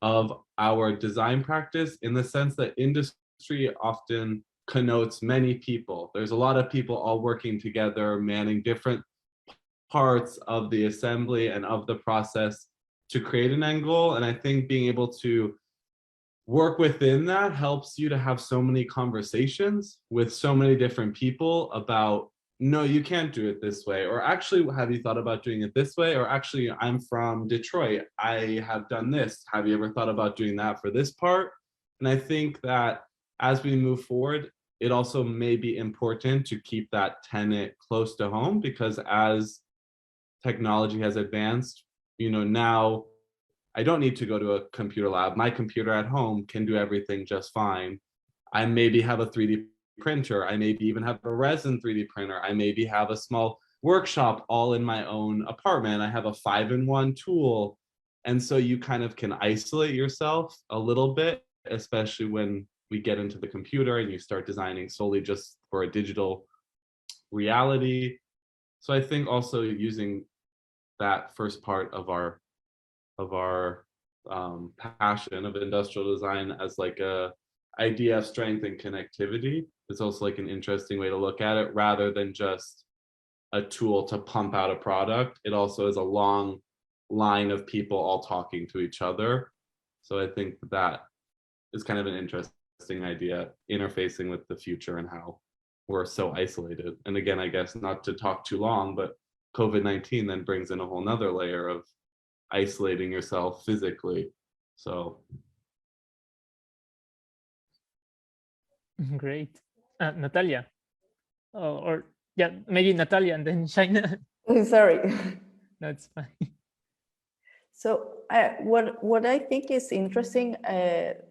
Speaker 13: of our design practice, in the sense that industry often connotes many people. There's a lot of people all working together, manning different parts of the assembly and of the process to create an end goal. And I think being able to work within that helps you to have so many conversations with so many different people about, no, you can't do it this way, or actually, have you thought about doing it this way? Or actually, I'm from Detroit, I have done this. Have you ever thought about doing that for this part? And I think that as we move forward, it also may be important to keep that tenet close to home, because as technology has advanced, now I don't need to go to a computer lab. My computer at home can do everything just fine. I maybe have a 3D printer. I maybe even have a resin 3D printer. I maybe have a small workshop all in my own apartment. I have a 5-in-1 tool. And so you kind of can isolate yourself a little bit, especially when we get into the computer and you start designing solely just for a digital reality. So I think also using that first part of our passion of industrial design as like a idea of strength and connectivity is also like an interesting way to look at it, rather than just a tool to pump out a product. It also is a long line of people all talking to each other. So I think that is kind of an interesting idea, interfacing with the future and how we're so isolated. And again, I guess not to talk too long, but COVID-19 then brings in a whole nother layer of isolating yourself physically. So.
Speaker 2: Great. Natalia, or yeah, maybe Natalia and then Shaina.
Speaker 11: Sorry.
Speaker 2: That's fine.
Speaker 11: So what I think is interesting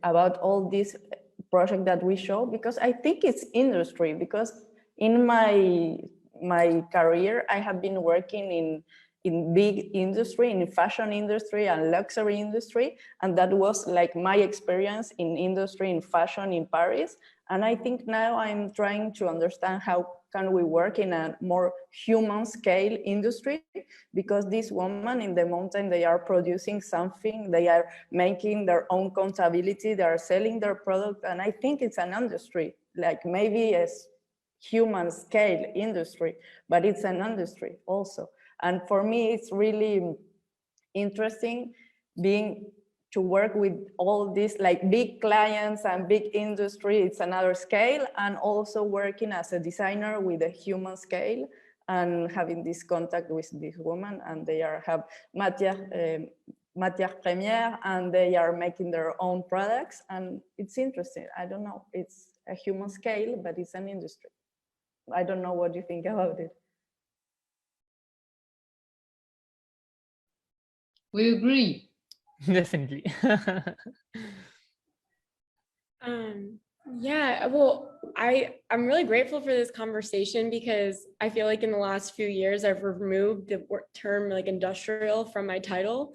Speaker 11: about all this project that we show, because I think it's industry, because in my career, I have been working in big industry, in fashion industry and luxury industry. And that was like my experience in industry, in fashion in Paris. And I think now I'm trying to understand how can we work in a more human scale industry, because these women in the mountain, they are producing something, they are making their own accountability, they are selling their product. And I think it's an industry, like maybe a human scale industry, but it's an industry also. And for me, it's really interesting to work with all these like big clients and big industry. It's another scale, and also working as a designer with a human scale and having this contact with this woman, and they have matière première, and they are making their own products, and it's interesting. I don't know, it's a human scale, but it's an industry. I don't know what you think about it.
Speaker 4: We agree.
Speaker 2: Definitely.
Speaker 6: Yeah, well, I'm really grateful for this conversation, because I feel like in the last few years I've removed the term like industrial from my title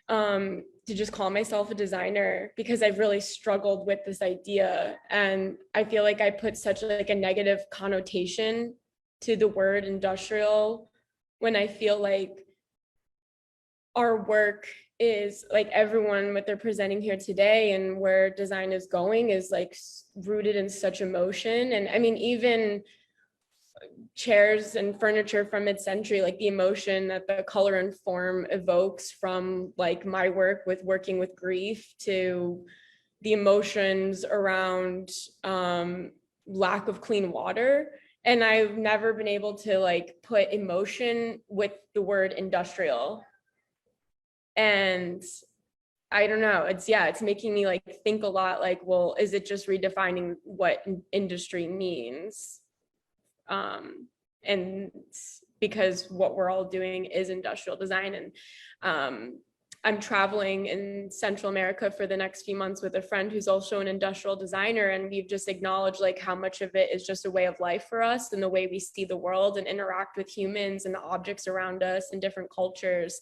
Speaker 6: to just call myself a designer, because I've really struggled with this idea, and I feel like I put such like a negative connotation to the word industrial, when I feel like our work is like everyone, what they're presenting here today and where design is going is like rooted in such emotion. And I mean, even chairs and furniture from mid-century, like the emotion that the color and form evokes from like my work with working with grief, to the emotions around lack of clean water. And I've never been able to like put emotion with the word industrial. And I don't know, it's making me like think a lot like, well, is it just redefining what industry means? And because what we're all doing is industrial design. And I'm traveling in Central America for the next few months with a friend who's also an industrial designer. And we've just acknowledged like how much of it is just a way of life for us, and the way we see the world and interact with humans and the objects around us and different cultures.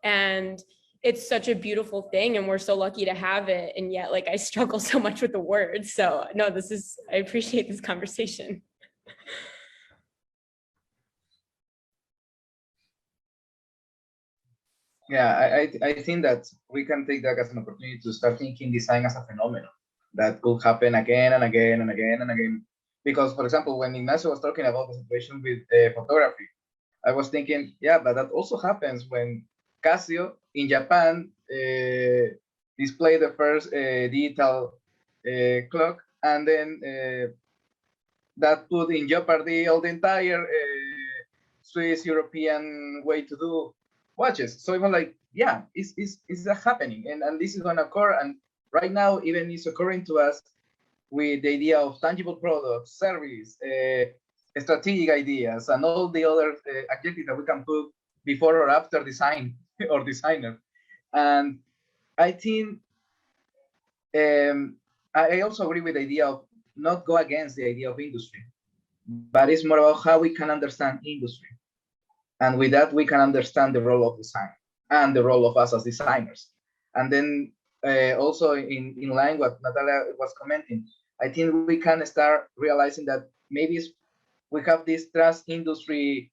Speaker 6: And it's such a beautiful thing, and we're so lucky to have it. And yet like I struggle so much with the words. So no, I appreciate this conversation.
Speaker 9: Yeah, I think that we can take that as an opportunity to start thinking design as a phenomenon that could happen again and again and again and again. Because, for example, when Ignacio was talking about the situation with photography, I was thinking, yeah, but that also happens when Casio in Japan displayed the first digital clock, and then that put in jeopardy all the entire Swiss European way to do watches. So even like, yeah, it's happening, and this is going to occur. And right now, even it's occurring to us with the idea of tangible products, service, strategic ideas, and all the other adjectives that we can put before or after design or designer. And I think I also agree with the idea of not go against the idea of industry, but it's more about how we can understand industry. And with that, we can understand the role of design and the role of us as designers. And then also in line what Natalia was commenting, I think we can start realizing that maybe we have this trust industry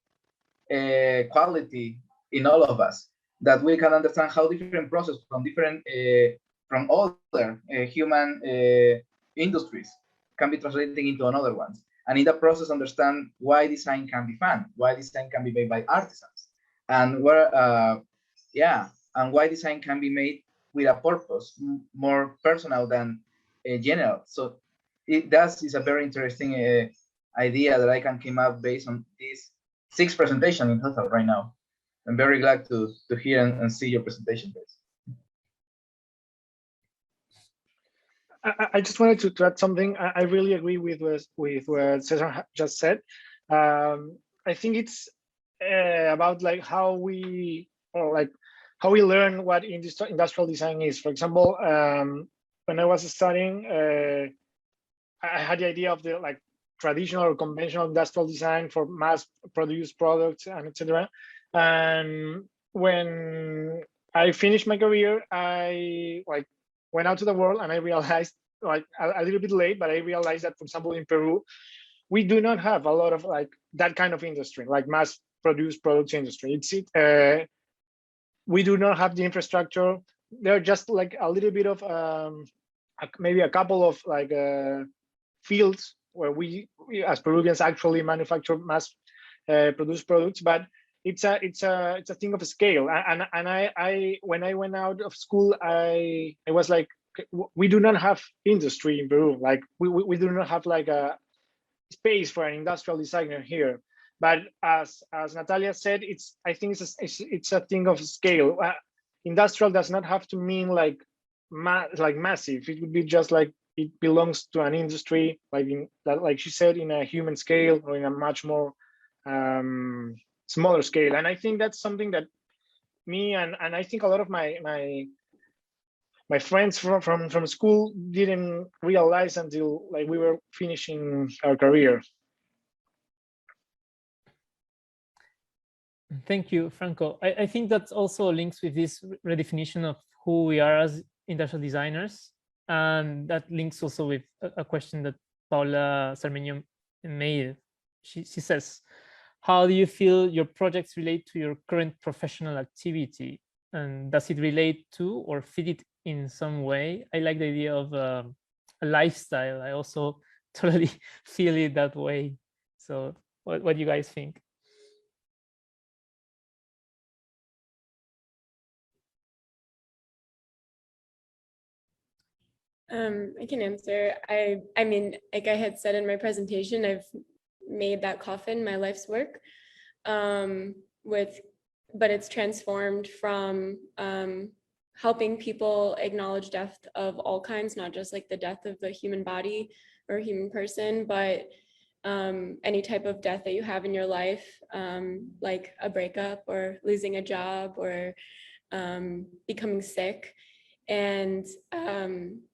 Speaker 9: quality in all of us, that we can understand how different processes from other human industries can be translated into another ones. And in that process, understand why design can be fun, why design can be made by artisans, and why design can be made with a purpose, more personal than general. So that is a very interesting idea that I can come up based on this 6 presentation in total right now. I'm very glad to hear and see your presentation, guys.
Speaker 10: I just wanted to add something. I really agree with what Cesar just said. I think it's about like how we learn what industrial design is. For example, when I was studying, I had the idea of the like traditional or conventional industrial design for mass-produced products and etc. And when I finished my career, I went out to the world and I realized, like a little bit late, but I realized that, for example, in Peru, we do not have a lot of like that kind of industry, like mass-produced products industry. We do not have the infrastructure. There are just like a little bit of maybe a couple of like fields where we as Peruvians actually manufacture mass-produced products, but it's a thing of scale. And I when I went out of school, I was like, we do not have industry in Peru. Like we do not have like a space for an industrial designer here. But as Natalia said, I think it's a thing of scale. Industrial does not have to mean like massive. It would be just like it belongs to an industry, like she said, in a human scale or in a much more smaller scale. And I think that's something that me and I think a lot of my friends from school didn't realize until like we were finishing our career.
Speaker 2: Thank you, Franco. I think that also links with this redefinition of who we are as industrial designers. And that links also with a question that Paula Cermeño made. She says, how do you feel your projects relate to your current professional activity? And does it relate to or fit it in some way? I like the idea of a lifestyle. I also totally feel it that way. So what do you guys think?
Speaker 6: I can answer. I mean, like I had said in my presentation, I've made that coffin my life's work, but it's transformed from helping people acknowledge death of all kinds, not just like the death of the human body or human person, but any type of death that you have in your life, like a breakup or losing a job or becoming sick. And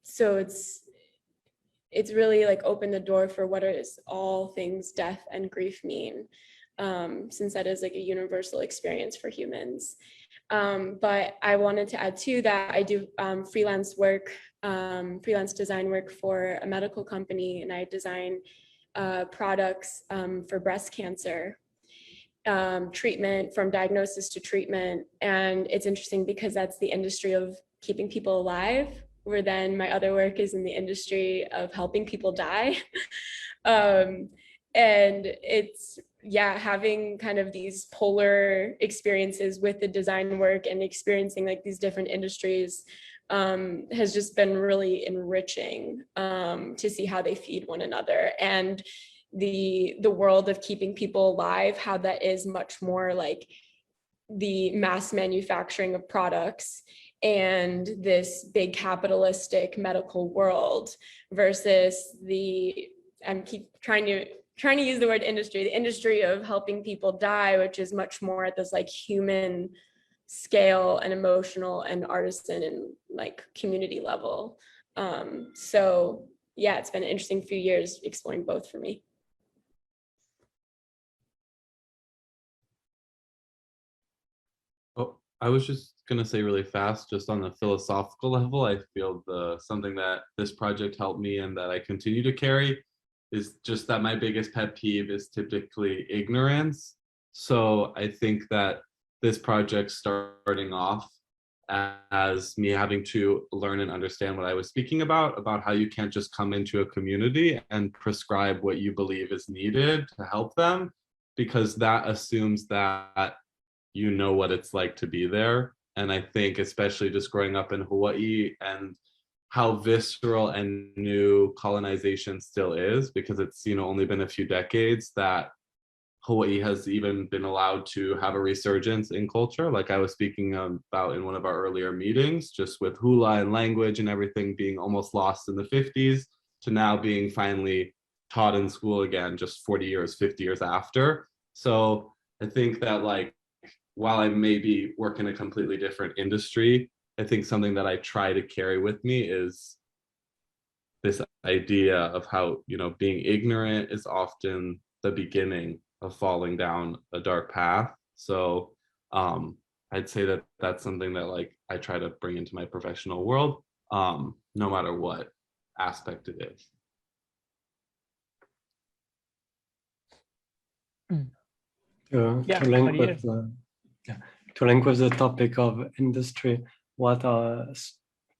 Speaker 6: so it's really like opened the door for what is all things death and grief mean, since that is like a universal experience for humans. But I wanted to add too that I do freelance design work for a medical company, and I design products for breast cancer treatment, from diagnosis to treatment. And it's interesting because that's the industry of keeping people alive, where then my other work is in the industry of helping people die. And it's, yeah, having kind of these polar experiences with the design work and experiencing like these different industries has just been really enriching to see how they feed one another. And the world of keeping people alive, how that is much more like the mass manufacturing of products and this big capitalistic medical world versus I'm keep trying to use the word industry, the industry of helping people die, which is much more at this like human scale and emotional and artisan and like community level. So yeah, it's been an interesting few years exploring both for me.
Speaker 13: Oh, I was just going to say really fast, just on the philosophical level, I feel something that this project helped me and that I continue to carry is just that my biggest pet peeve is typically ignorance. So I think that this project starting off as me having to learn and understand what I was speaking about how how you can't just come into a community and prescribe what you believe is needed to help them, because that assumes that you know what it's like to be there. And I think especially just growing up in Hawaii and how visceral and new colonization still is, because it's, you know, only been a few decades that Hawaii has even been allowed to have a resurgence in culture, like I was speaking about in one of our earlier meetings, just with hula and language and everything being almost lost in the 50s to now being finally taught in school again, just 40 years, 50 years after. So I think that, like, while I maybe work in a completely different industry, I think something that I try to carry with me is this idea of how, you know, being ignorant is often the beginning of falling down a dark path. So I'd say that that's something that, like, I try to bring into my professional world, no matter what aspect it is.
Speaker 5: To link with the topic of industry, what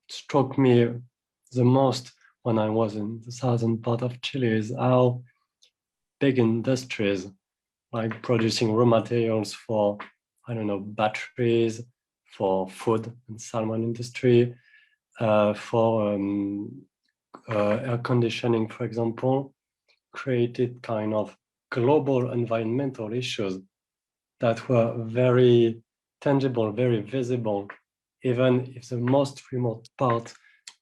Speaker 5: struck me the most when I was in the southern part of Chile is how big industries, like producing raw materials for, I don't know, batteries, for food and salmon industry, for air conditioning, for example, created kind of global environmental issues that were very tangible, very visible, even if the most remote part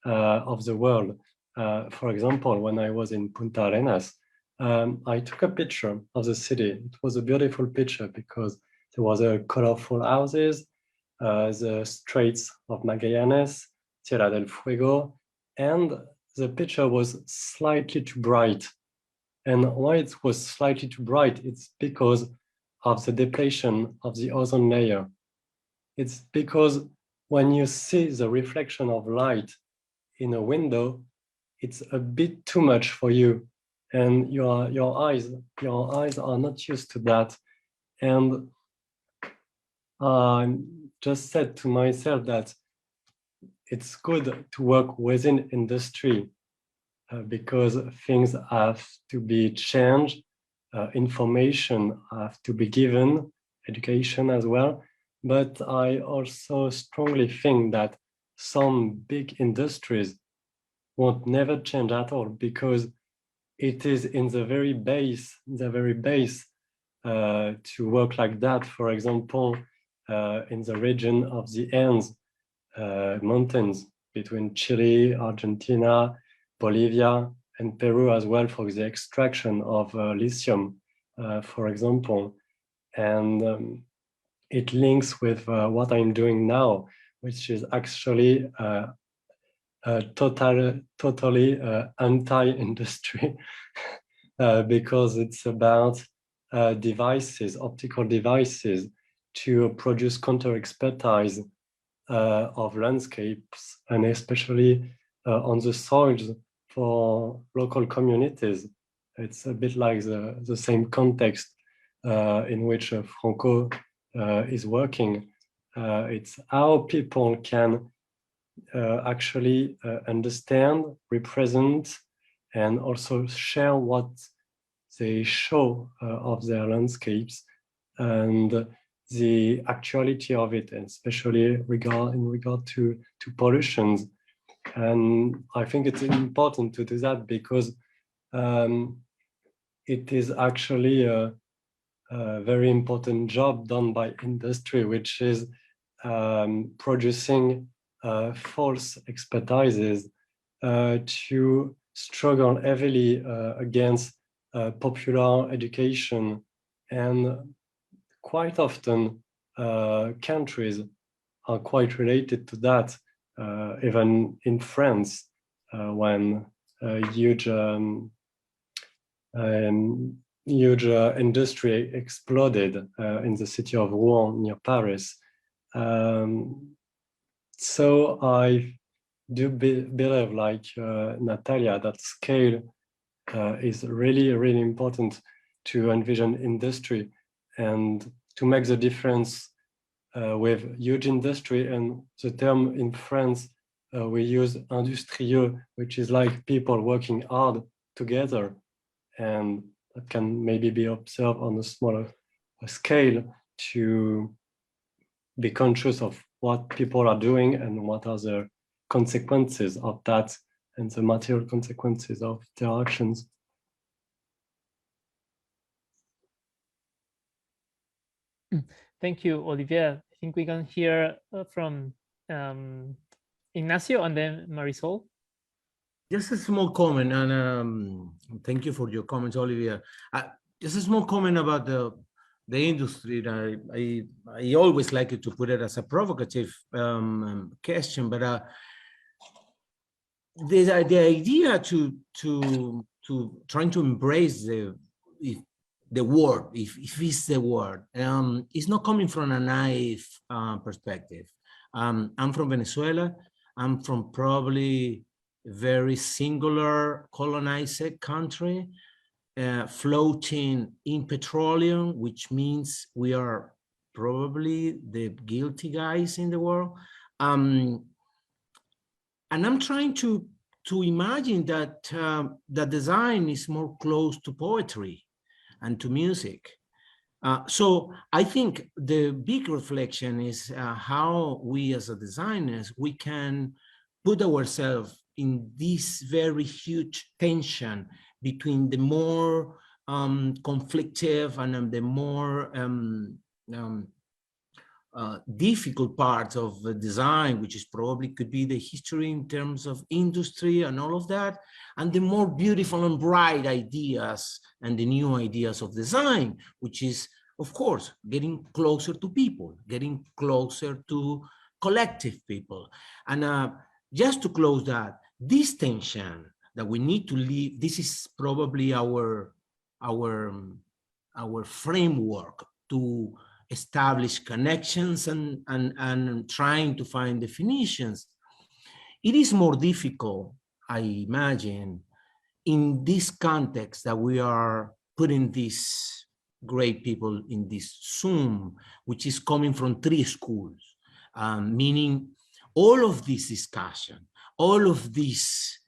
Speaker 5: of the world. For example, when I was in Punta Arenas, I took a picture of the city. It was a beautiful picture because there was colorful houses, the Straits of Magallanes, Tierra del Fuego, and the picture was slightly too bright. And why it was slightly too bright, it's because of the depletion of the ozone layer. It's because when you see the reflection of light in a window, it's a bit too much for you, and your eyes are not used to that. And I just said to myself that it's good to work within industry because things have to be changed, information have to be given, education as well. But I also strongly think that some big industries won't never change at all because it is in the very base to work like that. For example, in the region of the Andes mountains between Chile, Argentina, Bolivia, and Peru as well for the extraction of lithium, for example. And it links with what I'm doing now, which is actually totally anti-industry because it's about devices, optical devices, to produce counter-expertise of landscapes, and especially on the soils for local communities. It's a bit like the same context in which Franco is working. It's how people can actually understand, represent, and also share what they show of their landscapes and the actuality of it, and especially in regard to pollutions. And I think it's important to do that because it is actually a very important job done by industry, which is producing false expertises to struggle heavily against popular education. And quite often countries are quite related to that, even in France, when huge industry exploded in the city of Rouen near Paris. So I do believe, like Natalia, that scale is really, really important to envision industry and to make the difference with huge industry. And the term in France, we use industrieux, which is like people working hard together. And that can maybe be observed on a smaller scale to be conscious of what people are doing and what are the consequences of that and the material consequences of their actions.
Speaker 2: Thank you, Olivier. I think we can hear from Ignacio and then Marisol.
Speaker 8: Just a small comment, and thank you for your comments, Olivier. Just a small comment about the industry. I always like it to put it as a provocative question, but the idea to trying to embrace the word, if it's the word, it's not coming from a naive perspective. I'm from Venezuela. I'm from probably a very singular colonized country, floating in petroleum, which means we are probably the guilty guys in the world. And I'm trying to imagine that the design is more close to poetry and to music. So I think the big reflection is how we as a designers, we can put ourselves in this very huge tension between the more conflictive and the more difficult parts of the design, which is probably could be the history in terms of industry and all of that, and the more beautiful and bright ideas and the new ideas of design, which is, of course, getting closer to people, getting closer to collective people. And just to close that, this tension that we need to leave, this is probably our framework to establish connections and trying to find definitions. It is more difficult, I imagine, in this context that we are putting these great people in this Zoom, which is coming from 3 schools, meaning all of this discussion, all of these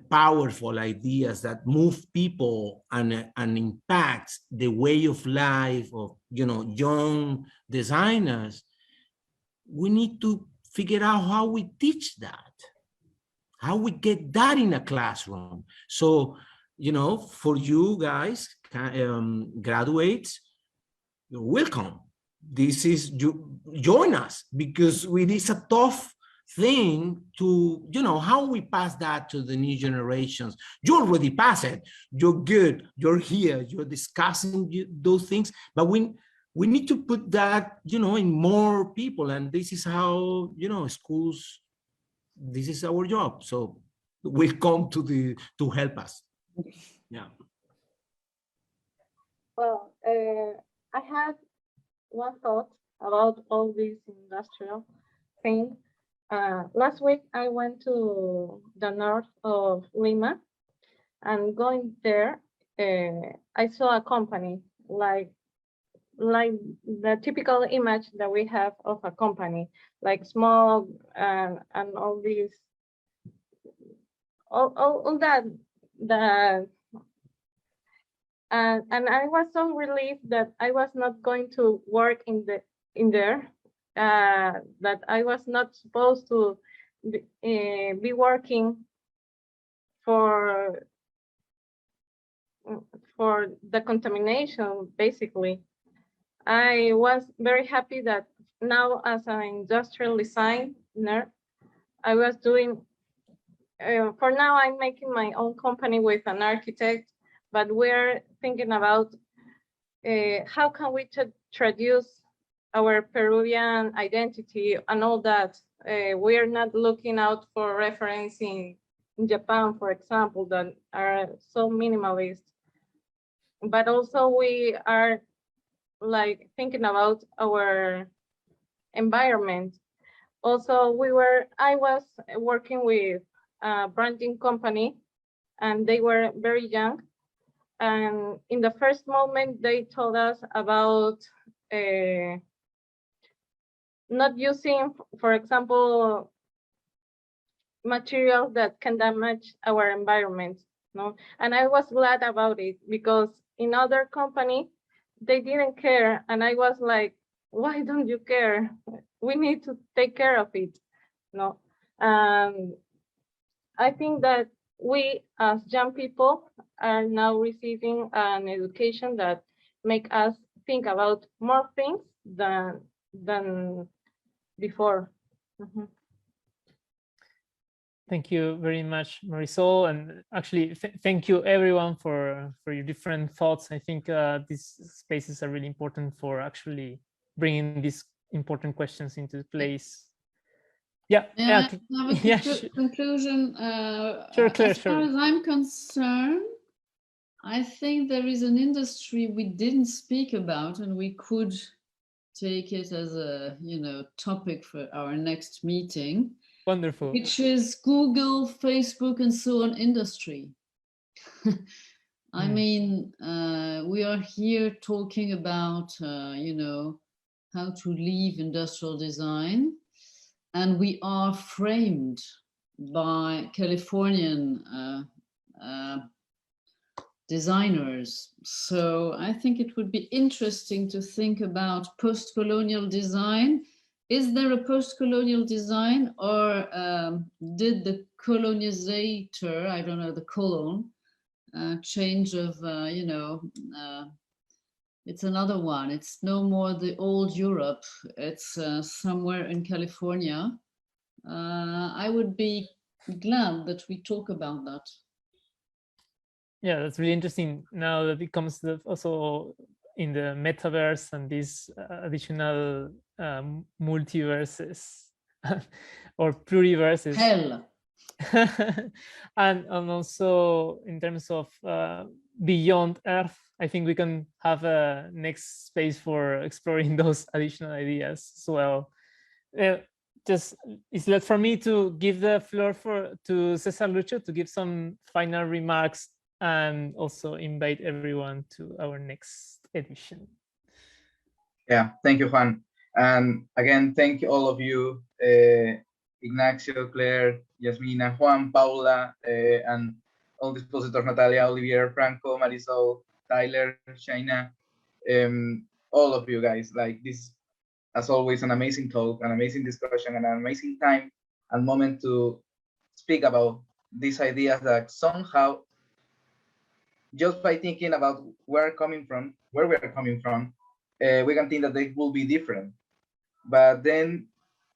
Speaker 8: powerful ideas that move people and impact the way of life of young designers, we need to figure out how we teach that, how we get that in a classroom. So, for you guys, graduates, you're welcome. This is join us, because it is a tough thing to, how we pass that to the new generations. You already passed it. You're good. You're here. You're discussing those things. But we need to put that, in more people. And this is how, schools, this is our job. So we'll come to help us. Yeah.
Speaker 7: Well, I had one thought about all this industrial thing. Last week, I went to the north of Lima, and going there, I saw a company like the typical image that we have of a company, like small and all these, all that. And I was so relieved that I was not going to work in there. That I was not supposed to be working for the contamination, basically. I was very happy that now, as an industrial designer, I was doing, for now I'm making my own company with an architect, but we're thinking about how can we traduce our Peruvian identity and all that. We are not looking out for reference in Japan, for example, that are so minimalist. But also we are like thinking about our environment. Also, I was working with a branding company, and they were very young. And in the first moment, they told us about not using, for example, materials that can damage our environment. No, and I was glad about it, because in other company they didn't care, and I was like, why don't you care? We need to take care of it. No. I think that we as young people are now receiving an education that make us think about more things than before. Mm-hmm.
Speaker 2: Thank you very much, Marisol, and actually thank you everyone for your different thoughts. I think these spaces are really important for actually bringing these important questions into place. Yeah,
Speaker 4: yeah. Conclusion.
Speaker 2: Sure, Claire,
Speaker 4: as far as I'm concerned, I think there is an industry we didn't speak about, and we could take it as a topic for our next meeting.
Speaker 2: Wonderful.
Speaker 4: Which is Google, Facebook, and so on industry. I mean, we are here talking about how to leave industrial design, and we are framed by Californian designers. So I think it would be interesting to think about post-colonial design. Is there a post-colonial design, or did the colonizator, I don't know, the colon, change of, it's another one. It's no more the old Europe. It's somewhere in California. I would be glad that we talk about that.
Speaker 2: Yeah, that's really interesting. Now that it comes also in the metaverse and these additional multiverses or pluriverses.
Speaker 4: Hell.
Speaker 2: and also in terms of beyond Earth, I think we can have a next space for exploring those additional ideas as well. Just it's left for me to give the floor to Cesar Lucho to give some final remarks and also invite everyone to our next edition.
Speaker 9: Yeah, thank you, Juan. And again, thank you all of you, Ignacio, Claire, Yasmina, Juan, Paula, and all the expositors, Natalia, Olivier, Franco, Marisol, Tyler, Shaina, all of you guys. Like this, as always, an amazing talk, an amazing discussion, and an amazing time and moment to speak about these ideas that somehow, just by thinking about where we are coming from, we can think that they will be different. But then,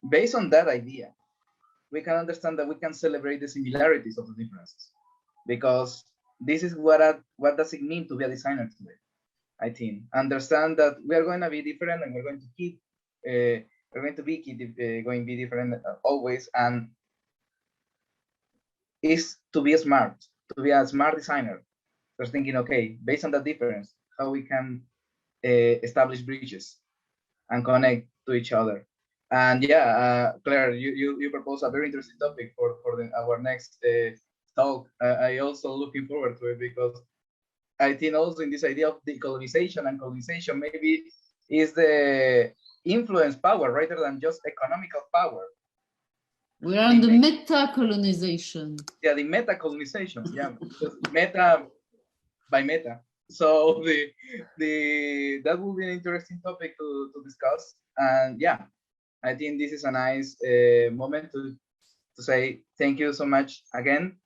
Speaker 9: based on that idea, we can understand that we can celebrate the similarities of the differences, because this is what does it mean to be a designer today. I think understand that we are going to be different, and we're going to keep going to be different always, and is to be smart, to be a smart designer. Just thinking, okay, based on that difference, how we can establish bridges and connect to each other. And yeah, Claire, you propose a very interesting topic for our next talk. I also looking forward to it, because I think also in this idea of decolonization and colonization, maybe is the influence power rather than just economical power.
Speaker 4: We're on the meta-colonization.
Speaker 9: Yeah, the meta-colonization. Yeah, just meta by meta. So that will be an interesting topic to discuss. And yeah, I think this is a nice moment to say thank you so much again,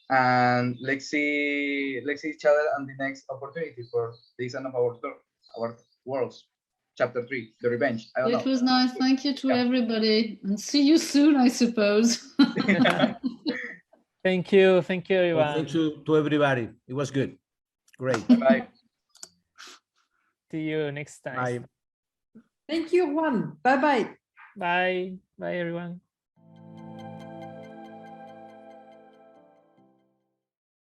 Speaker 9: and let's see each other on the next opportunity for the design of our worlds, chapter 3, the revenge.
Speaker 4: It was nice. Thank you to everybody, and see you soon, I suppose.
Speaker 2: Thank you everyone.
Speaker 8: Well, thank you to everybody. It was good. Great.
Speaker 9: Bye.
Speaker 2: See you next time.
Speaker 8: Bye.
Speaker 1: Thank you, Juan. Bye-bye.
Speaker 2: Bye. Bye, everyone.